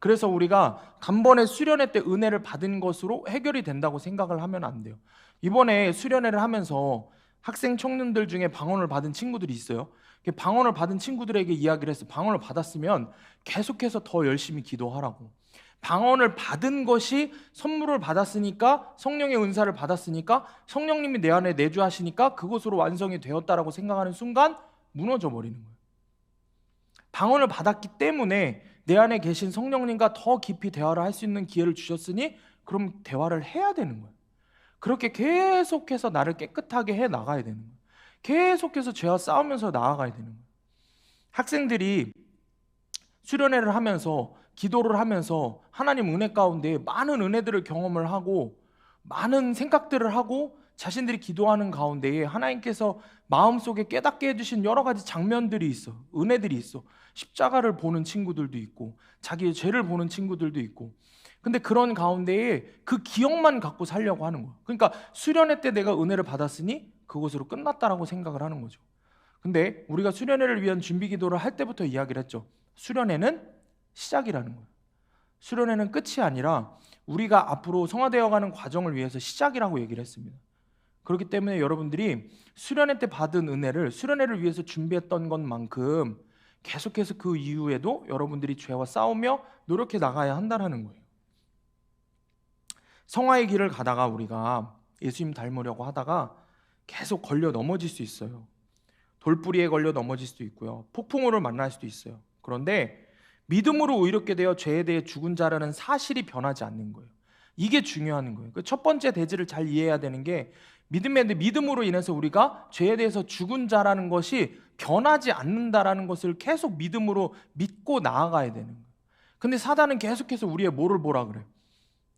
그래서 우리가 단번에 수련회 때 은혜를 받은 것으로 해결이 된다고 생각을 하면 안 돼요. 이번에 수련회를 하면서 학생 청년들 중에 방언을 받은 친구들이 있어요. 방언을 받은 친구들에게 이야기를 했어요. 방언을 받았으면 계속해서 더 열심히 기도하라고. 방언을 받은 것이 선물을 받았으니까, 성령의 은사를 받았으니까, 성령님이 내 안에 내주하시니까 그것으로 완성이 되었다라고 생각하는 순간 무너져 버리는 거예요. 방언을 받았기 때문에 내 안에 계신 성령님과 더 깊이 대화를 할 수 있는 기회를 주셨으니 그럼 대화를 해야 되는 거예요. 그렇게 계속해서 나를 깨끗하게 해 나가야 되는 거예요. 계속해서 죄와 싸우면서 나아가야 되는 거예요. 학생들이 수련회를 하면서 기도를 하면서 하나님 은혜 가운데 많은 은혜들을 경험을 하고 많은 생각들을 하고 자신들이 기도하는 가운데에 하나님께서 마음속에 깨닫게 해주신 여러 가지 장면들이 있어. 은혜들이 있어. 십자가를 보는 친구들도 있고 자기의 죄를 보는 친구들도 있고, 근데 그런 가운데에 그 기억만 갖고 살려고 하는 거야. 그러니까 수련회 때 내가 은혜를 받았으니 그것으로 끝났다라고 생각을 하는 거죠. 근데 우리가 수련회를 위한 준비 기도를 할 때부터 이야기를 했죠. 수련회는 시작이라는 거예요. 수련회는 끝이 아니라 우리가 앞으로 성화되어가는 과정을 위해서 시작이라고 얘기를 했습니다. 그렇기 때문에 여러분들이 수련회 때 받은 은혜를 수련회를 위해서 준비했던 것만큼 계속해서 그 이후에도 여러분들이 죄와 싸우며 노력해 나가야 한다는 거예요. 성화의 길을 가다가 우리가 예수님 닮으려고 하다가 계속 걸려 넘어질 수 있어요. 돌뿌리에 걸려 넘어질 수도 있고요. 폭풍우를 만날 수도 있어요. 그런데 믿음으로 의롭게 되어 죄에 대해 죽은 자라는 사실이 변하지 않는 거예요. 이게 중요한 거예요. 그 첫 번째 대지를 잘 이해해야 되는 게 믿음으로 인해서 우리가 죄에 대해서 죽은 자라는 것이 변하지 않는다라는 것을 계속 믿음으로 믿고 나아가야 되는 거예요. 근데 사단은 계속해서 우리의 뭐를 보라 그래요?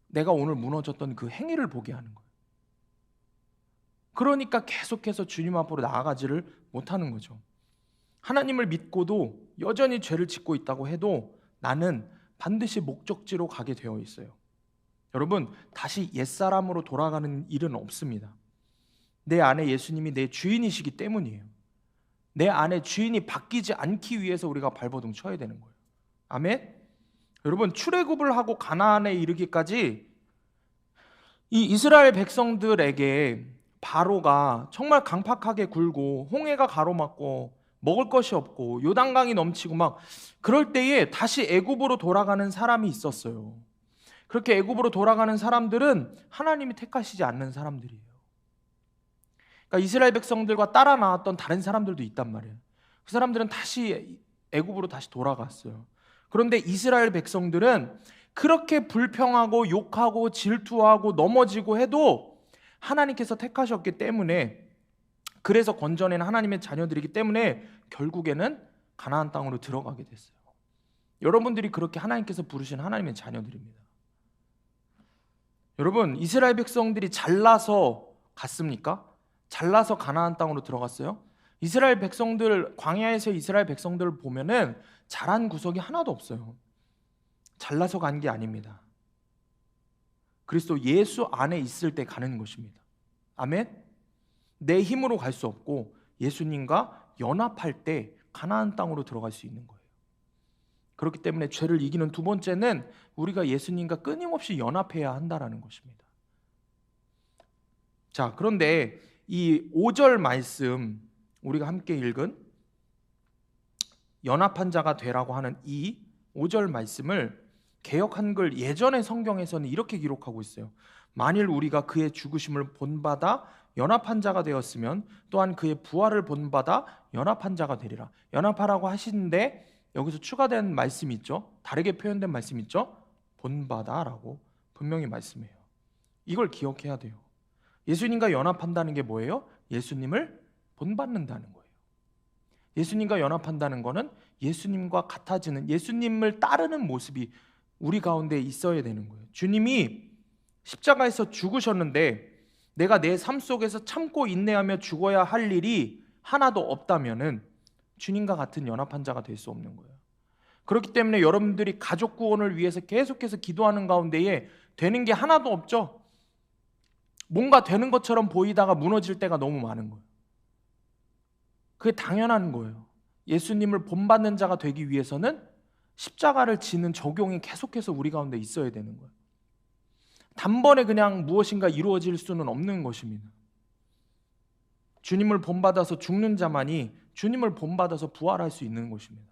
내가 오늘 무너졌던 그 행위를 보게 하는 거예요. 그러니까 계속해서 주님 앞으로 나아가지를 못하는 거죠. 하나님을 믿고도 여전히 죄를 짓고 있다고 해도 나는 반드시 목적지로 가게 되어 있어요. 여러분, 다시 옛사람으로 돌아가는 일은 없습니다. 내 안에 예수님이 내 주인이시기 때문이에요. 내 안에 주인이 바뀌지 않기 위해서 우리가 발버둥 쳐야 되는 거예요. 아멘? 여러분, 출애굽을 하고 가나안에 이르기까지 이 이스라엘 백성들에게 바로가 정말 강팍하게 굴고 홍해가 가로막고 먹을 것이 없고 요단강이 넘치고 막 그럴 때에 다시 애굽으로 돌아가는 사람이 있었어요. 그렇게 애굽으로 돌아가는 사람들은 하나님이 택하시지 않는 사람들이에요. 그러니까 이스라엘 백성들과 따라 나왔던 다른 사람들도 있단 말이에요. 그 사람들은 다시 애굽으로 다시 돌아갔어요. 그런데 이스라엘 백성들은 그렇게 불평하고 욕하고 질투하고 넘어지고 해도 하나님께서 택하셨기 때문에, 그래서 건져낸 하나님의 자녀들이기 때문에 결국에는 가나안 땅으로 들어가게 됐어요. 여러분들이 그렇게 하나님께서 부르신 하나님의 자녀들입니다. 여러분, 이스라엘 백성들이 잘나서 갔습니까? 잘나서 가나안 땅으로 들어갔어요? 이스라엘 백성들, 광야에서 이스라엘 백성들을 보면은 잘한 구석이 하나도 없어요. 잘나서 간 게 아닙니다. 그리스도 예수 안에 있을 때 가는 것입니다. 아멘? 내 힘으로 갈 수 없고 예수님과 연합할 때 가나안 땅으로 들어갈 수 있는 거예요. 그렇기 때문에 죄를 이기는 두 번째는 우리가 예수님과 끊임없이 연합해야 한다는 것입니다. 자, 그런데 이 5절 말씀, 우리가 함께 읽은 연합한 자가 되라고 하는 이 5절 말씀을 개역 한글 예전의 성경에서는 이렇게 기록하고 있어요. 만일 우리가 그의 죽으심을 본받아 연합한 자가 되었으면 또한 그의 부활을 본받아 연합한 자가 되리라. 연합하라고 하시는데 여기서 추가된 말씀이 있죠. 다르게 표현된 말씀이 있죠. 본받아라고 분명히 말씀해요. 이걸 기억해야 돼요. 예수님과 연합한다는 게 뭐예요? 예수님을 본받는다는 거예요. 예수님과 연합한다는 것은 예수님과 같아지는, 예수님을 따르는 모습이 우리 가운데 있어야 되는 거예요. 주님이 십자가에서 죽으셨는데 내가 내 삶 속에서 참고 인내하며 죽어야 할 일이 하나도 없다면은 주님과 같은 연합한 자가 될 수 없는 거예요. 그렇기 때문에 여러분들이 가족 구원을 위해서 계속해서 기도하는 가운데에 되는 게 하나도 없죠. 뭔가 되는 것처럼 보이다가 무너질 때가 너무 많은 거예요. 그게 당연한 거예요. 예수님을 본받는 자가 되기 위해서는 십자가를 지는 적용이 계속해서 우리 가운데 있어야 되는 거예요. 단번에 그냥 무엇인가 이루어질 수는 없는 것입니다. 주님을 본받아서 죽는 자만이 주님을 본받아서 부활할 수 있는 것입니다.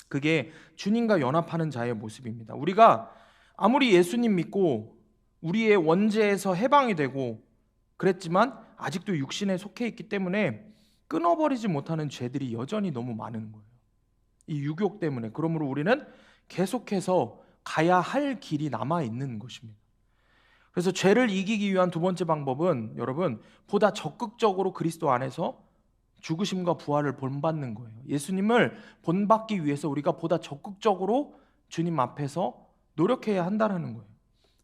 그게 주님과 연합하는 자의 모습입니다. 우리가 아무리 예수님 믿고 우리의 원죄에서 해방이 되고 그랬지만 아직도 육신에 속해 있기 때문에 끊어버리지 못하는 죄들이 여전히 너무 많은 거예요. 이 유욕 때문에. 그러므로 우리는 계속해서 가야 할 길이 남아있는 것입니다. 그래서 죄를 이기기 위한 두 번째 방법은 여러분 보다 적극적으로 그리스도 안에서 죽으심과 부활을 본받는 거예요. 예수님을 본받기 위해서 우리가 보다 적극적으로 주님 앞에서 노력해야 한다는 거예요.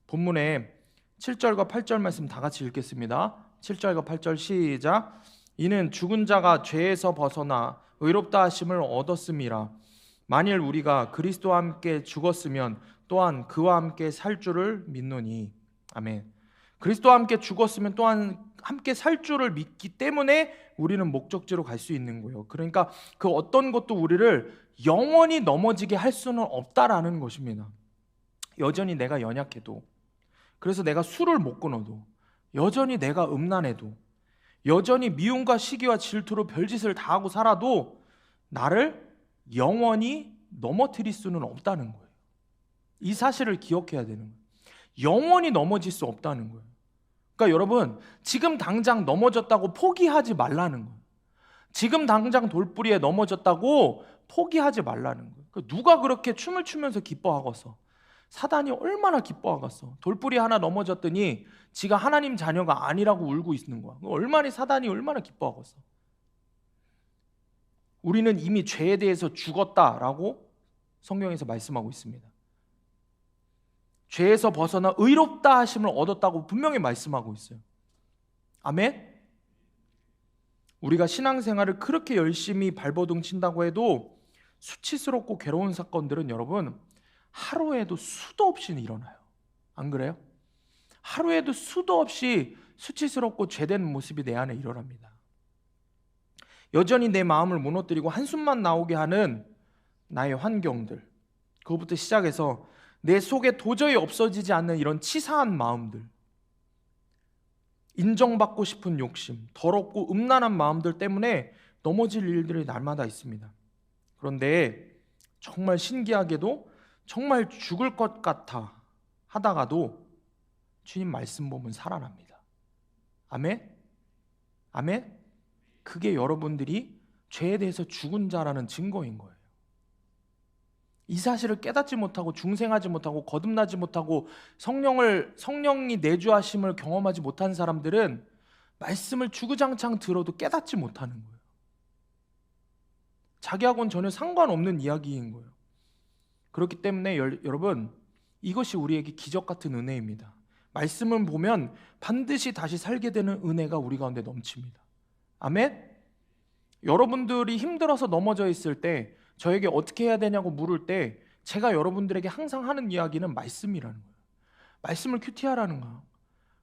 본문에 7절과 8절 말씀 다 같이 읽겠습니다. 7절과 8절 시작. 이는 죽은 자가 죄에서 벗어나 의롭다 하심을 얻었음이라. 만일 우리가 그리스도와 함께 죽었으면 또한 그와 함께 살 줄을 믿노니. 아멘. 그리스도와 함께 죽었으면 또한 함께 살 줄을 믿기 때문에 우리는 목적지로 갈 수 있는 거예요. 그러니까 그 어떤 것도 우리를 영원히 넘어지게 할 수는 없다라는 것입니다. 여전히 내가 연약해도, 그래서 내가 술을 못 끊어도, 여전히 내가 음란해도, 여전히 미움과 시기와 질투로 별짓을 다 하고 살아도 나를 영원히 넘어뜨릴 수는 없다는 거예요. 이 사실을 기억해야 되는 거예요. 영원히 넘어질 수 없다는 거예요. 그러니까 여러분, 지금 당장 넘어졌다고 포기하지 말라는 거예요. 지금 당장 돌뿌리에 넘어졌다고 포기하지 말라는 거예요. 그러니까 누가 그렇게 춤을 추면서 기뻐하겠어? 사단이 얼마나 기뻐하겠어? 돌뿌리 하나 넘어졌더니 지가 하나님 자녀가 아니라고 울고 있는 거야. 사단이 얼마나 기뻐하겠어? 우리는 이미 죄에 대해서 죽었다라고 성경에서 말씀하고 있습니다. 죄에서 벗어나 의롭다 하심을 얻었다고 분명히 말씀하고 있어요. 아멘? 우리가 신앙생활을 그렇게 열심히 발버둥 친다고 해도 수치스럽고 괴로운 사건들은 여러분 하루에도 수도 없이 일어나요. 안 그래요? 하루에도 수도 없이 수치스럽고 죄된 모습이 내 안에 일어납니다. 여전히 내 마음을 무너뜨리고 한숨만 나오게 하는 나의 환경들, 그것부터 시작해서 내 속에 도저히 없어지지 않는 이런 치사한 마음들, 인정받고 싶은 욕심, 더럽고 음란한 마음들 때문에 넘어질 일들이 날마다 있습니다. 그런데 정말 신기하게도 정말 죽을 것 같아 하다가도 주님 말씀 보면 살아납니다. 아멘? 아멘? 그게 여러분들이 죄에 대해서 죽은 자라는 증거인 거예요. 이 사실을 깨닫지 못하고 중생하지 못하고 거듭나지 못하고 성령이 내주하심을 경험하지 못한 사람들은 말씀을 주구장창 들어도 깨닫지 못하는 거예요. 자기하고는 전혀 상관없는 이야기인 거예요. 그렇기 때문에 여러분, 이것이 우리에게 기적 같은 은혜입니다. 말씀을 보면 반드시 다시 살게 되는 은혜가 우리 가운데 넘칩니다. 아멘? 여러분들이 힘들어서 넘어져 있을 때 저에게 어떻게 해야 되냐고 물을 때 제가 여러분들에게 항상 하는 이야기는 말씀이라는 거예요. 말씀을 큐티하라는 거예요.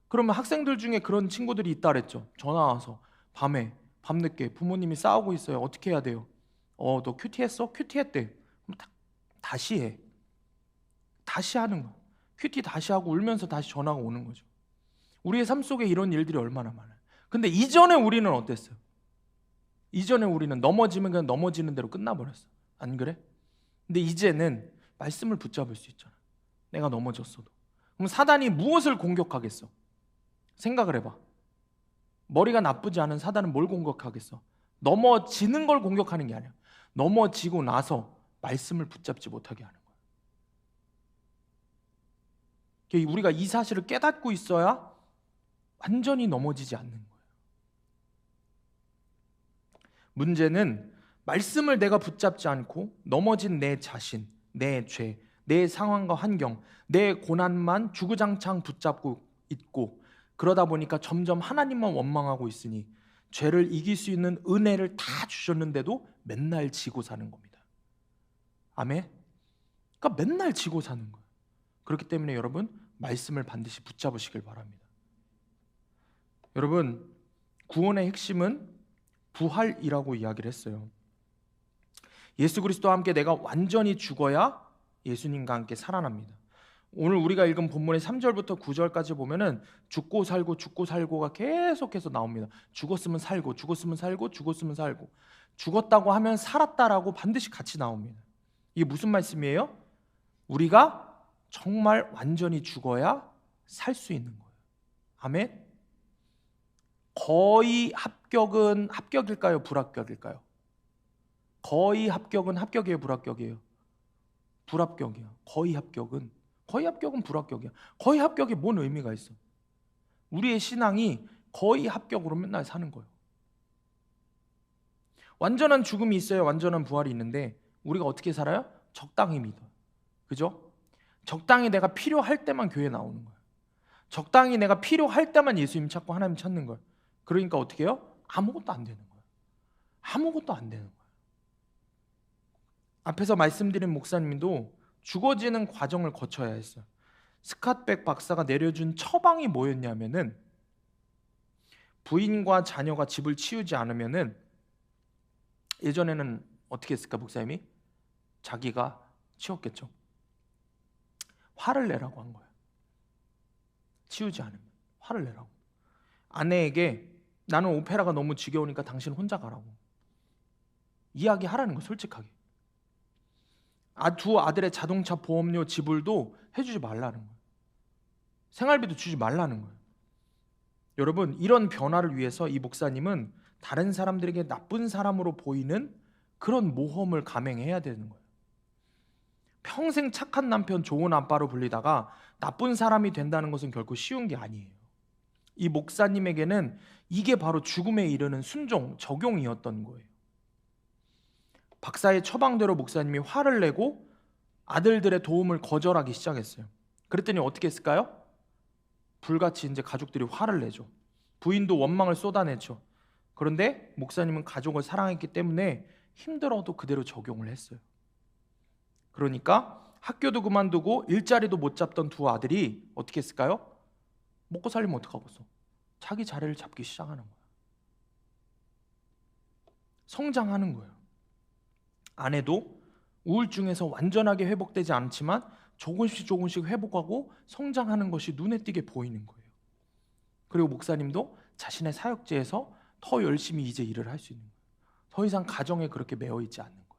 그러면 학생들 중에 그런 친구들이 있다 그랬죠. 전화 와서 밤에 밤늦게 부모님이 싸우고 있어요. 어떻게 해야 돼요? 너 큐티했어? 큐티했대. 그럼 다시 해. 다시 하는 거. 큐티 다시 하고 울면서 다시 전화가 오는 거죠. 우리의 삶 속에 이런 일들이 얼마나 많아요. 근데 이전에 우리는 어땠어요? 이전에 우리는 넘어지면 그냥 넘어지는 대로 끝나버렸어. 안 그래? 근데 이제는 말씀을 붙잡을 수 있잖아. 내가 넘어졌어도. 그럼 사단이 무엇을 공격하겠어? 생각을 해봐. 머리가 나쁘지 않은 사단은 뭘 공격하겠어? 넘어지는 걸 공격하는 게 아니야. 넘어지고 나서 말씀을 붙잡지 못하게 하는 거야. 우리가 이 사실을 깨닫고 있어야 완전히 넘어지지 않는 거예요. 문제는 말씀을 내가 붙잡지 않고 넘어진 내 자신, 내 죄, 내 상황과 환경, 내 고난만 주구장창 붙잡고 있고, 그러다 보니까 점점 하나님만 원망하고 있으니 죄를 이길 수 있는 은혜를 다 주셨는데도 맨날 지고 사는 겁니다. 아멘? 그러니까 맨날 지고 사는 거예요. 그렇기 때문에 여러분, 말씀을 반드시 붙잡으시길 바랍니다. 여러분, 구원의 핵심은 부활이라고 이야기를 했어요. 예수 그리스도와 함께 내가 완전히 죽어야 예수님과 함께 살아납니다. 오늘 우리가 읽은 본문의 3절부터 9절까지 보면은 죽고 살고 죽고 살고가 계속해서 나옵니다. 죽었으면 살고 죽었으면 살고 죽었으면 살고, 죽었다고 하면 살았다라고 반드시 같이 나옵니다. 이게 무슨 말씀이에요? 우리가 정말 완전히 죽어야 살 수 있는 거예요. 아멘? 거의 합격은 합격일까요? 불합격일까요? 거의 합격은 합격이에요? 불합격이에요? 불합격이에요. 거의 합격은 불합격이야. 거의 합격이 뭔 의미가 있어? 우리의 신앙이 거의 합격으로 맨날 사는 거예요. 완전한 죽음이 있어요. 완전한 부활이 있는데 우리가 어떻게 살아요? 적당히 믿어요. 그죠? 적당히 내가 필요할 때만 교회에 나오는 거예요. 적당히 내가 필요할 때만 예수님 찾고 하나님 찾는 거예요. 그러니까 어떻게 해요? 아무것도 안 되는 거예요. 아무것도 안 되는 거예요. 앞에서 말씀드린 목사님도 죽어지는 과정을 거쳐야 했어요. 스캇백 박사가 내려준 처방이 뭐였냐면은, 부인과 자녀가 집을 치우지 않으면은, 예전에는 어떻게 했을까 목사님이? 자기가 치웠겠죠. 화를 내라고 한 거예요. 치우지 않으면 화를 내라고. 아내에게 나는 오페라가 너무 지겨우니까 당신 혼자 가라고 이야기하라는 거, 솔직하게. 두 아들의 자동차 보험료 지불도 해주지 말라는 거예요. 생활비도 주지 말라는 거예요. 여러분, 이런 변화를 위해서 이 목사님은 다른 사람들에게 나쁜 사람으로 보이는 그런 모험을 감행해야 되는 거예요. 평생 착한 남편, 좋은 아빠로 불리다가 나쁜 사람이 된다는 것은 결코 쉬운 게 아니에요. 이 목사님에게는 이게 바로 죽음에 이르는 순종, 적용이었던 거예요. 박사의 처방대로 목사님이 화를 내고 아들들의 도움을 거절하기 시작했어요. 그랬더니 어떻게 했을까요? 불같이 이제 가족들이 화를 내죠. 부인도 원망을 쏟아냈죠. 그런데 목사님은 가족을 사랑했기 때문에 힘들어도 그대로 적용을 했어요. 그러니까 학교도 그만두고 일자리도 못 잡던 두 아들이 어떻게 했을까요? 먹고 살리면 어떡하겠어? 자기 자리를 잡기 시작하는 거예요. 성장하는 거예요. 아내도 우울증에서 완전하게 회복되지 않지만 조금씩 회복하고 성장하는 것이 눈에 띄게 보이는 거예요. 그리고 목사님도 자신의 사역지에서 더 열심히 이제 일을 할 수 있는 거예요. 더 이상 가정에 그렇게 매여 있지 않는 거예요.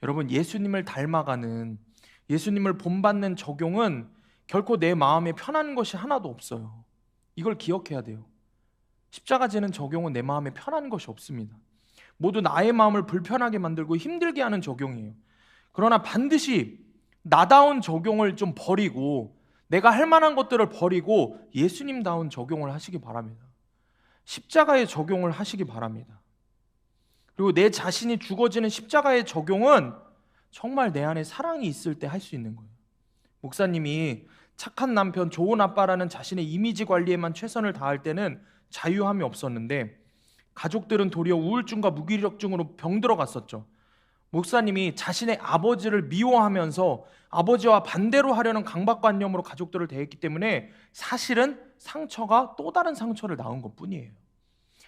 여러분, 예수님을 닮아가는, 예수님을 본받는 적용은 결코 내 마음에 편한 것이 하나도 없어요. 이걸 기억해야 돼요. 십자가 지는 적용은 내 마음에 편한 것이 없습니다. 모두 나의 마음을 불편하게 만들고 힘들게 하는 적용이에요. 그러나 반드시 나다운 적용을 좀 버리고, 내가 할 만한 것들을 버리고 예수님다운 적용을 하시기 바랍니다. 십자가의 적용을 하시기 바랍니다. 그리고 내 자신이 죽어지는 십자가의 적용은 정말 내 안에 사랑이 있을 때 할 수 있는 거예요. 목사님이 착한 남편, 좋은 아빠라는 자신의 이미지 관리에만 최선을 다할 때는 자유함이 없었는데 가족들은 도리어 우울증과 무기력증으로 병들어 갔었죠. 목사님이 자신의 아버지를 미워하면서 아버지와 반대로 하려는 강박관념으로 가족들을 대했기 때문에 사실은 상처가 또 다른 상처를 낳은 것뿐이에요.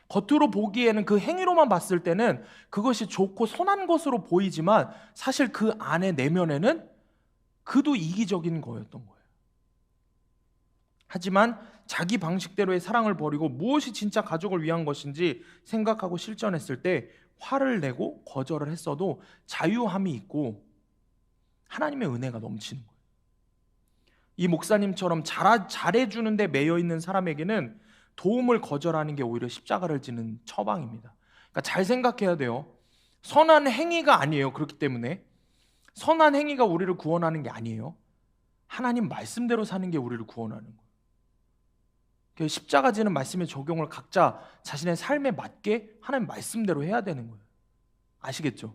겉으로 보기에는 그 행위로만 봤을 때는 그것이 좋고 선한 것으로 보이지만 사실 그 안에 내면에는 그도 이기적인 거였던 거예요. 하지만 자기 방식대로의 사랑을 버리고 무엇이 진짜 가족을 위한 것인지 생각하고 실천했을 때 화를 내고 거절을 했어도 자유함이 있고 하나님의 은혜가 넘치는 거예요. 이 목사님처럼 잘해주는 데 매여 있는 사람에게는 도움을 거절하는 게 오히려 십자가를 지는 처방입니다. 그러니까 잘 생각해야 돼요. 선한 행위가 아니에요. 그렇기 때문에 선한 행위가 우리를 구원하는 게 아니에요. 하나님 말씀대로 사는 게 우리를 구원하는 거예요. 십자가 지는 말씀의 적용을 각자 자신의 삶에 맞게 하나님 말씀대로 해야 되는 거예요. 아시겠죠?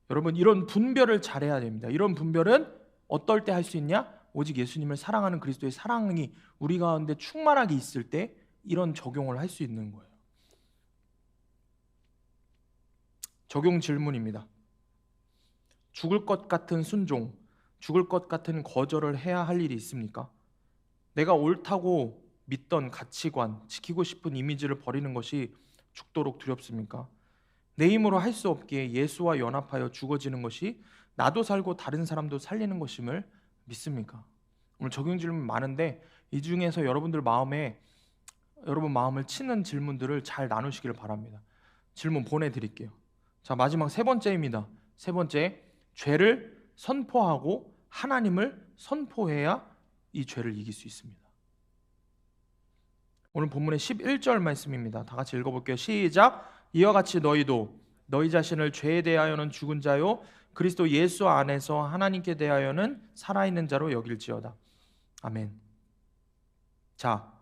여러분, 이런 분별을 잘해야 됩니다. 이런 분별은 어떨 때 할 수 있냐? 오직 예수님을 사랑하는 그리스도의 사랑이 우리 가운데 충만하게 있을 때 이런 적용을 할 수 있는 거예요. 적용 질문입니다. 죽을 것 같은 순종, 죽을 것 같은 거절을 해야 할 일이 있습니까? 내가 옳다고 믿던 가치관, 지키고 싶은 이미지를 버리는 것이 죽도록 두렵습니까? 내 힘으로 할 수 없기에 예수와 연합하여 죽어지는 것이 나도 살고 다른 사람도 살리는 것임을 믿습니까? 오늘 적용 질문 많은데 이 중에서 여러분 마음을 치는 질문들을 잘 나누시길 바랍니다. 질문 보내드릴게요. 자, 마지막 세 번째입니다. 세 번째, 죄를 선포하고 하나님을 선포해야 이 죄를 이길 수 있습니다. 오늘 본문의 11절 말씀입니다. 다 같이 읽어볼게요. 시작. 이와 같이 너희도 너희 자신을 죄에 대하여는 죽은 자요 그리스도 예수 안에서 하나님께 대하여는 살아있는 자로 여길지어다. 아멘. 자,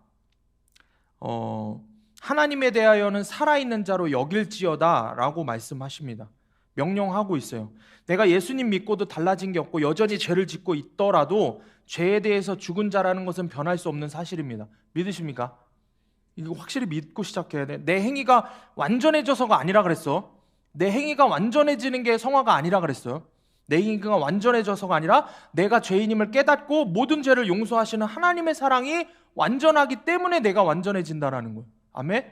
하나님에 대하여는 살아있는 자로 여길지어다 라고 말씀하십니다. 명령하고 있어요. 내가 예수님 믿고도 달라진 게 없고 여전히 죄를 짓고 있더라도 죄에 대해서 죽은 자라는 것은 변할 수 없는 사실입니다. 믿으십니까? 이거 확실히 믿고 시작해야 돼. 내 행위가 완전해져서가 아니라 그랬어. 내 행위가 완전해지는 게 성화가 아니라 그랬어요. 내 행위가 완전해져서가 아니라 내가 죄인임을 깨닫고 모든 죄를 용서하시는 하나님의 사랑이 완전하기 때문에 내가 완전해진다라는 거예요. 아멘?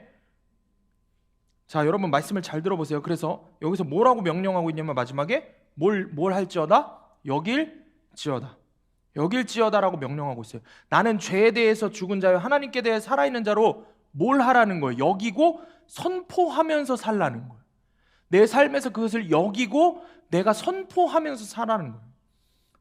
자, 여러분 말씀을 잘 들어보세요. 그래서 여기서 뭐라고 명령하고 있냐면 마지막에 뭘 할지어다? 여길지어다. 여길지어다라고 명령하고 있어요. 나는 죄에 대해서 죽은 자요 하나님께 대해 살아있는 자로 뭘 하라는 거예요? 여기고 선포하면서 살라는 거예요. 내 삶에서 그것을 여기고 내가 선포하면서 살라는 거예요.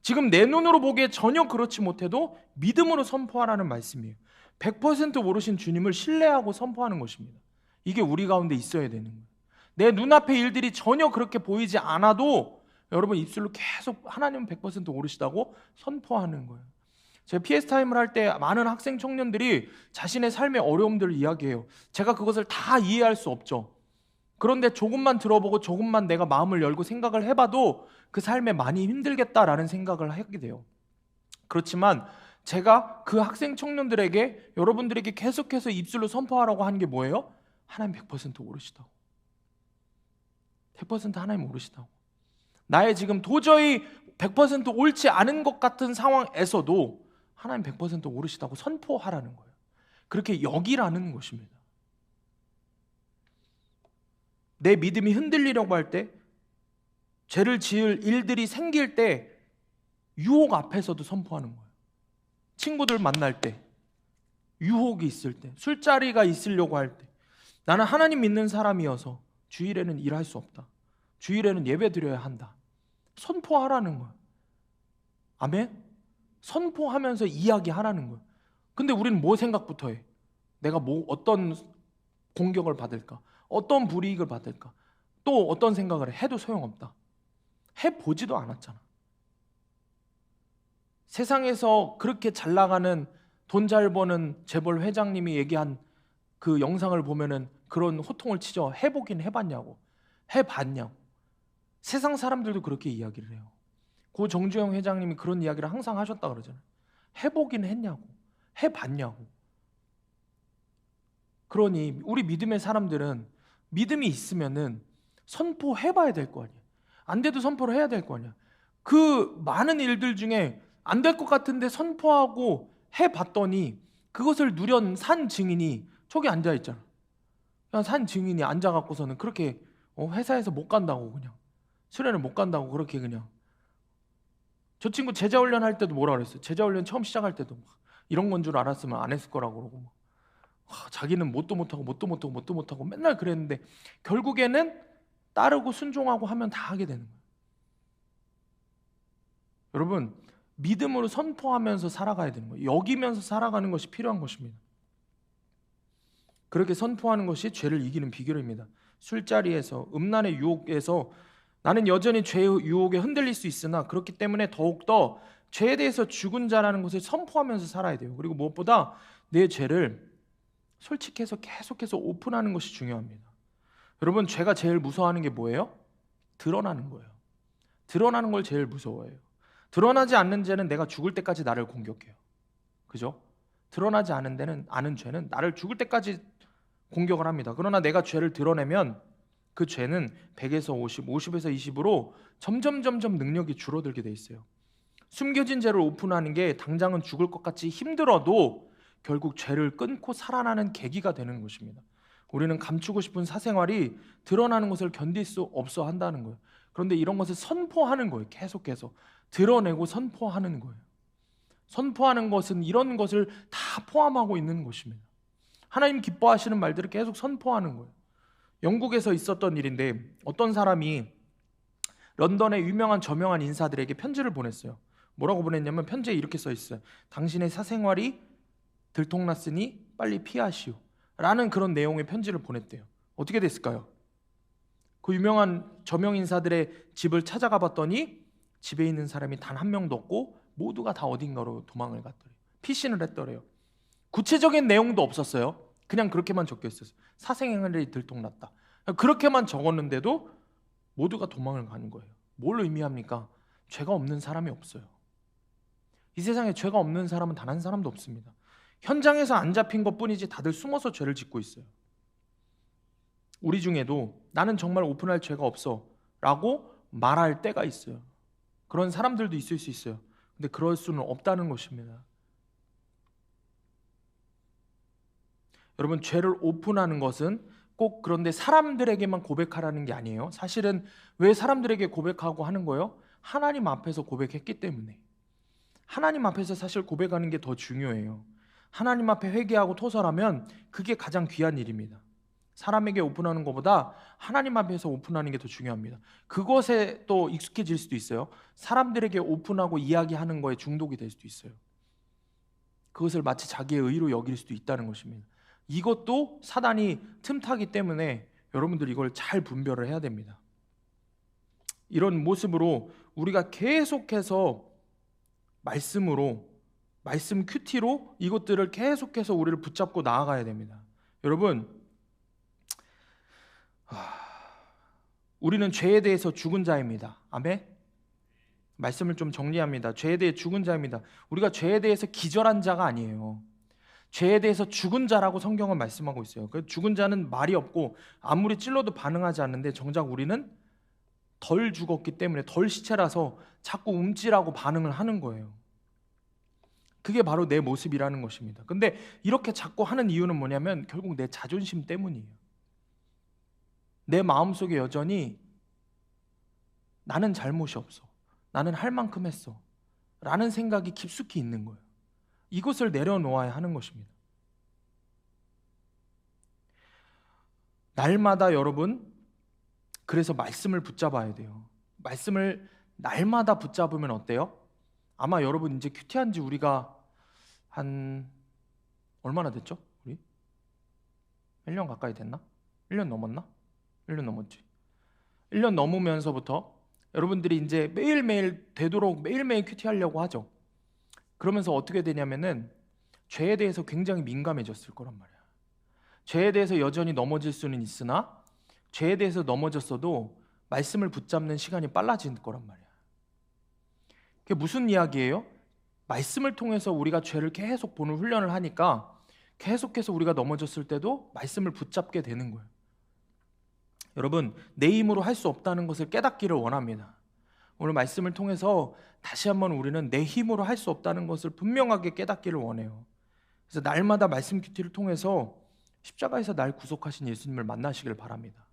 지금 내 눈으로 보기에 전혀 그렇지 못해도 믿음으로 선포하라는 말씀이에요. 100% 모르신 주님을 신뢰하고 선포하는 것입니다. 이게 우리 가운데 있어야 되는 거예요. 내 눈앞의 일들이 전혀 그렇게 보이지 않아도 여러분 입술로 계속 하나님은 100% 오르시다고 선포하는 거예요. 제가 PS 타임을 할 때 많은 학생 청년들이 자신의 삶의 어려움들을 이야기해요. 제가 그것을 다 이해할 수 없죠. 그런데 조금만 들어보고 조금만 내가 마음을 열고 생각을 해봐도 그 삶에 많이 힘들겠다라는 생각을 하게 돼요. 그렇지만 제가 그 학생 청년들에게 여러분들에게 계속해서 입술로 선포하라고 하는 게 뭐예요? 하나님 100% 오르시다고. 100% 하나님 오르시다고. 나의 지금 도저히 100% 옳지 않은 것 같은 상황에서도 하나님 100% 오르시다고 선포하라는 거예요. 그렇게 여기라는 것입니다. 내 믿음이 흔들리려고 할 때, 죄를 지을 일들이 생길 때 유혹 앞에서도 선포하는 거예요. 친구들 만날 때, 유혹이 있을 때, 술자리가 있으려고 할 때, 나는 하나님 믿는 사람이어서 주일에는 일할 수 없다. 주일에는 예배 드려야 한다. 선포하라는 거예요. 아멘? 선포하면서 이야기하라는 거예요. 근데 우리는 뭐 생각부터 해? 내가 어떤 공격을 받을까? 어떤 불이익을 받을까? 또 어떤 생각을 해도 소용없다. 해보지도 않았잖아. 세상에서 그렇게 잘 나가는 돈 잘 버는 재벌 회장님이 얘기한 그 영상을 보면은 그런 호통을 치죠. 해보긴 해봤냐고. 해봤냐고. 세상 사람들도 그렇게 이야기를 해요. 고 정주영 회장님이 그런 이야기를 항상 하셨다 그러잖아요. 해보긴 했냐고, 해봤냐고. 그러니 우리 믿음의 사람들은 믿음이 있으면은 선포해봐야 될 거 아니야. 안 돼도 선포를 해야 될 거 아니야. 그 많은 일들 중에 안 될 것 같은데 선포하고 해봤더니 그것을 누련 산 증인이 저기 앉아있잖아. 그냥 산 증인이 앉아갖고서는 그렇게 회사에서 못 간다고, 그냥 수련을 못 간다고 그렇게 그냥. 저 친구 제자훈련 할 때도 뭐라 그랬어요? 제자훈련 처음 시작할 때도 막 이런 건 줄 알았으면 안 했을 거라고 그러고 막. 자기는 뭣도 못하고 맨날 그랬는데 결국에는 따르고 순종하고 하면 다 하게 되는 거예요. 여러분, 믿음으로 선포하면서 살아가야 되는 거예요. 여기면서 살아가는 것이 필요한 것입니다. 그렇게 선포하는 것이 죄를 이기는 비결입니다. 술자리에서, 음란의 유혹에서 나는 여전히 죄의 유혹에 흔들릴 수 있으나 그렇기 때문에 더욱더 죄에 대해서 죽은 자라는 것을 선포하면서 살아야 돼요. 그리고 무엇보다 내 죄를 솔직해서 계속해서 오픈하는 것이 중요합니다. 여러분, 죄가 제일 무서워하는 게 뭐예요? 드러나는 거예요. 드러나는 걸 제일 무서워해요. 드러나지 않는 죄는 내가 죽을 때까지 나를 공격해요. 그죠? 드러나지 않은 죄는 나를 죽을 때까지 공격을 합니다. 그러나 내가 죄를 드러내면 그 죄는 100에서 50, 50에서 20으로 점점 능력이 줄어들게 돼 있어요. 숨겨진 죄를 오픈하는 게 당장은 죽을 것 같이 힘들어도 결국 죄를 끊고 살아나는 계기가 되는 것입니다. 우리는 감추고 싶은 사생활이 드러나는 것을 견딜 수 없어 한다는 거예요. 그런데 이런 것을 선포하는 거예요. 계속해서 드러내고 선포하는 거예요. 선포하는 것은 이런 것을 다 포함하고 있는 것입니다. 하나님 기뻐하시는 말들을 계속 선포하는 거예요. 영국에서 있었던 일인데 어떤 사람이 런던의 유명한 저명한 인사들에게 편지를 보냈어요. 뭐라고 보냈냐면 편지에 이렇게 써 있어요. 당신의 사생활이 들통났으니 빨리 피하시오 라는 그런 내용의 편지를 보냈대요. 어떻게 됐을까요? 그 유명한 저명 인사들의 집을 찾아가 봤더니 집에 있는 사람이 단 한 명도 없고 모두가 다 어딘가로 도망을 갔더래요. 피신을 했더래요. 구체적인 내용도 없었어요. 그냥 그렇게만 적혀 있었어요. 사생활이 들통났다. 그렇게만 적었는데도 모두가 도망을 가는 거예요. 뭘 의미합니까? 죄가 없는 사람이 없어요. 이 세상에 죄가 없는 사람은 단 한 사람도 없습니다. 현장에서 안 잡힌 것뿐이지 다들 숨어서 죄를 짓고 있어요. 우리 중에도 나는 정말 오픈할 죄가 없어 라고 말할 때가 있어요. 그런 사람들도 있을 수 있어요. 근데 그럴 수는 없다는 것입니다. 여러분, 죄를 오픈하는 것은 꼭 그런데 사람들에게만 고백하라는 게 아니에요. 사실은 왜 사람들에게 고백하고 하는 거예요? 하나님 앞에서 고백했기 때문에. 하나님 앞에서 사실 고백하는 게 더 중요해요. 하나님 앞에 회개하고 토설하면 그게 가장 귀한 일입니다. 사람에게 오픈하는 것보다 하나님 앞에서 오픈하는 게 더 중요합니다. 그것에 또 익숙해질 수도 있어요. 사람들에게 오픈하고 이야기하는 거에 중독이 될 수도 있어요. 그것을 마치 자기의 의로 여길 수도 있다는 것입니다. 이것도 사단이 틈타기 때문에 여러분들 이걸 잘 분별을 해야 됩니다. 이런 모습으로 우리가 계속해서 말씀으로, 말씀 큐티로 이것들을 계속해서 우리를 붙잡고 나아가야 됩니다. 여러분, 우리는 죄에 대해서 죽은 자입니다. 아멘? 말씀을 좀 정리합니다. 죄에 대해 죽은 자입니다. 우리가 죄에 대해서 기절한 자가 아니에요. 죄에 대해서 죽은 자라고 성경은 말씀하고 있어요. 그 죽은 자는 말이 없고 아무리 찔러도 반응하지 않는데 정작 우리는 덜 죽었기 때문에 덜 시체라서 자꾸 움찔하고 반응을 하는 거예요. 그게 바로 내 모습이라는 것입니다. 근데 이렇게 자꾸 하는 이유는 뭐냐면 결국 내 자존심 때문이에요. 내 마음속에 여전히 나는 잘못이 없어, 나는 할 만큼 했어 라는 생각이 깊숙이 있는 거예요. 이것을 내려놓아야 하는 것입니다. 날마다 여러분, 그래서 말씀을 붙잡아야 돼요. 말씀을 날마다 붙잡으면 어때요? 아마 여러분 이제 큐티한 지 우리가 한 얼마나 됐죠? 우리? 1년 가까이 됐나? 1년 넘었나? 1년 넘었지. 1년 넘으면서부터 여러분들이 이제 매일매일 되도록 매일매일 큐티하려고 하죠. 그러면서 어떻게 되냐면은 죄에 대해서 굉장히 민감해졌을 거란 말이야. 죄에 대해서 여전히 넘어질 수는 있으나 죄에 대해서 넘어졌어도 말씀을 붙잡는 시간이 빨라지는 거란 말이야. 그게 무슨 이야기예요? 말씀을 통해서 우리가 죄를 계속 보는 훈련을 하니까 계속해서 우리가 넘어졌을 때도 말씀을 붙잡게 되는 거예요. 여러분, 내 힘으로 할 수 없다는 것을 깨닫기를 원합니다. 오늘 말씀을 통해서 다시 한번 우리는 내 힘으로 할 수 없다는 것을 분명하게 깨닫기를 원해요. 그래서 날마다 말씀 큐티를 통해서 십자가에서 날 구속하신 예수님을 만나시길 바랍니다.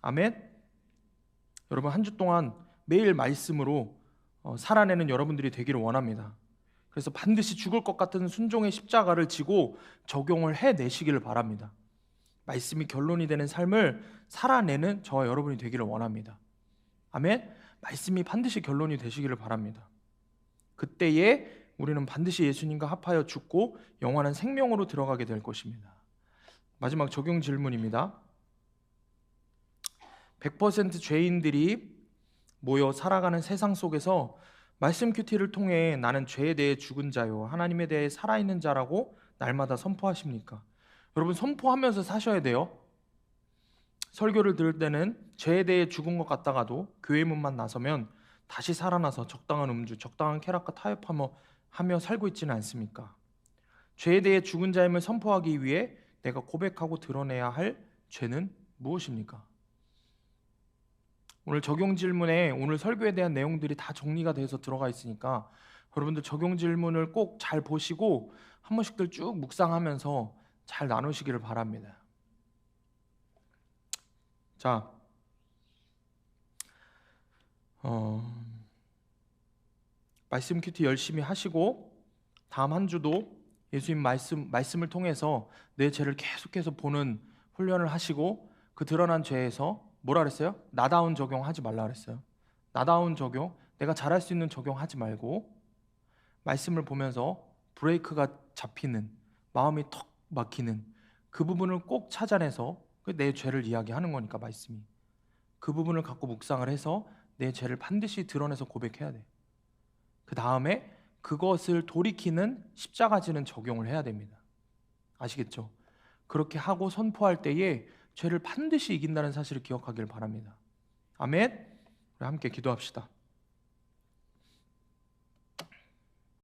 아멘. 여러분, 한 주 동안 매일 말씀으로 살아내는 여러분들이 되기를 원합니다. 그래서 반드시 죽을 것 같은 순종의 십자가를 지고 적용을 해내시기를 바랍니다. 말씀이 결론이 되는 삶을 살아내는 저와 여러분이 되기를 원합니다. 아멘. 말씀이 반드시 결론이 되시기를 바랍니다. 그때에 우리는 반드시 예수님과 합하여 죽고 영원한 생명으로 들어가게 될 것입니다. 마지막 적용 질문입니다. 100% 죄인들이 모여 살아가는 세상 속에서 말씀 큐티를 통해 나는 죄에 대해 죽은 자요 하나님에 대해 살아있는 자라고 날마다 선포하십니까? 여러분, 선포하면서 사셔야 돼요. 설교를 들을 때는 죄에 대해 죽은 것 같다가도 교회 문만 나서면 다시 살아나서 적당한 음주, 적당한 쾌락과 타협하며 살고 있지는 않습니까? 죄에 대해 죽은 자임을 선포하기 위해 내가 고백하고 드러내야 할 죄는 무엇입니까? 오늘 적용 질문에 오늘 설교에 대한 내용들이 다 정리가 돼서 들어가 있으니까 여러분들 적용 질문을 꼭 잘 보시고 한 번씩들 쭉 묵상하면서 잘 나누시기를 바랍니다. 자, 말씀 큐티 열심히 하시고 다음 한 주도 예수님 말씀을 통해서 내 죄를 계속해서 보는 훈련을 하시고 그 드러난 죄에서 뭐라 그랬어요? 나다운 적용하지 말라 그랬어요. 나다운 적용, 내가 잘할 수 있는 적용하지 말고 말씀을 보면서 브레이크가 잡히는, 마음이 턱 막히는 그 부분을 꼭 찾아내서 내 죄를 이야기하는 거니까 말씀이. 그 부분을 갖고 묵상을 해서 내 죄를 반드시 드러내서 고백해야 돼. 그 다음에 그것을 돌이키는 십자가 지는 적용을 해야 됩니다. 아시겠죠? 그렇게 하고 선포할 때에 죄를 반드시 이긴다는 사실을 기억하길 바랍니다. 아멘. 우리 함께 기도합시다.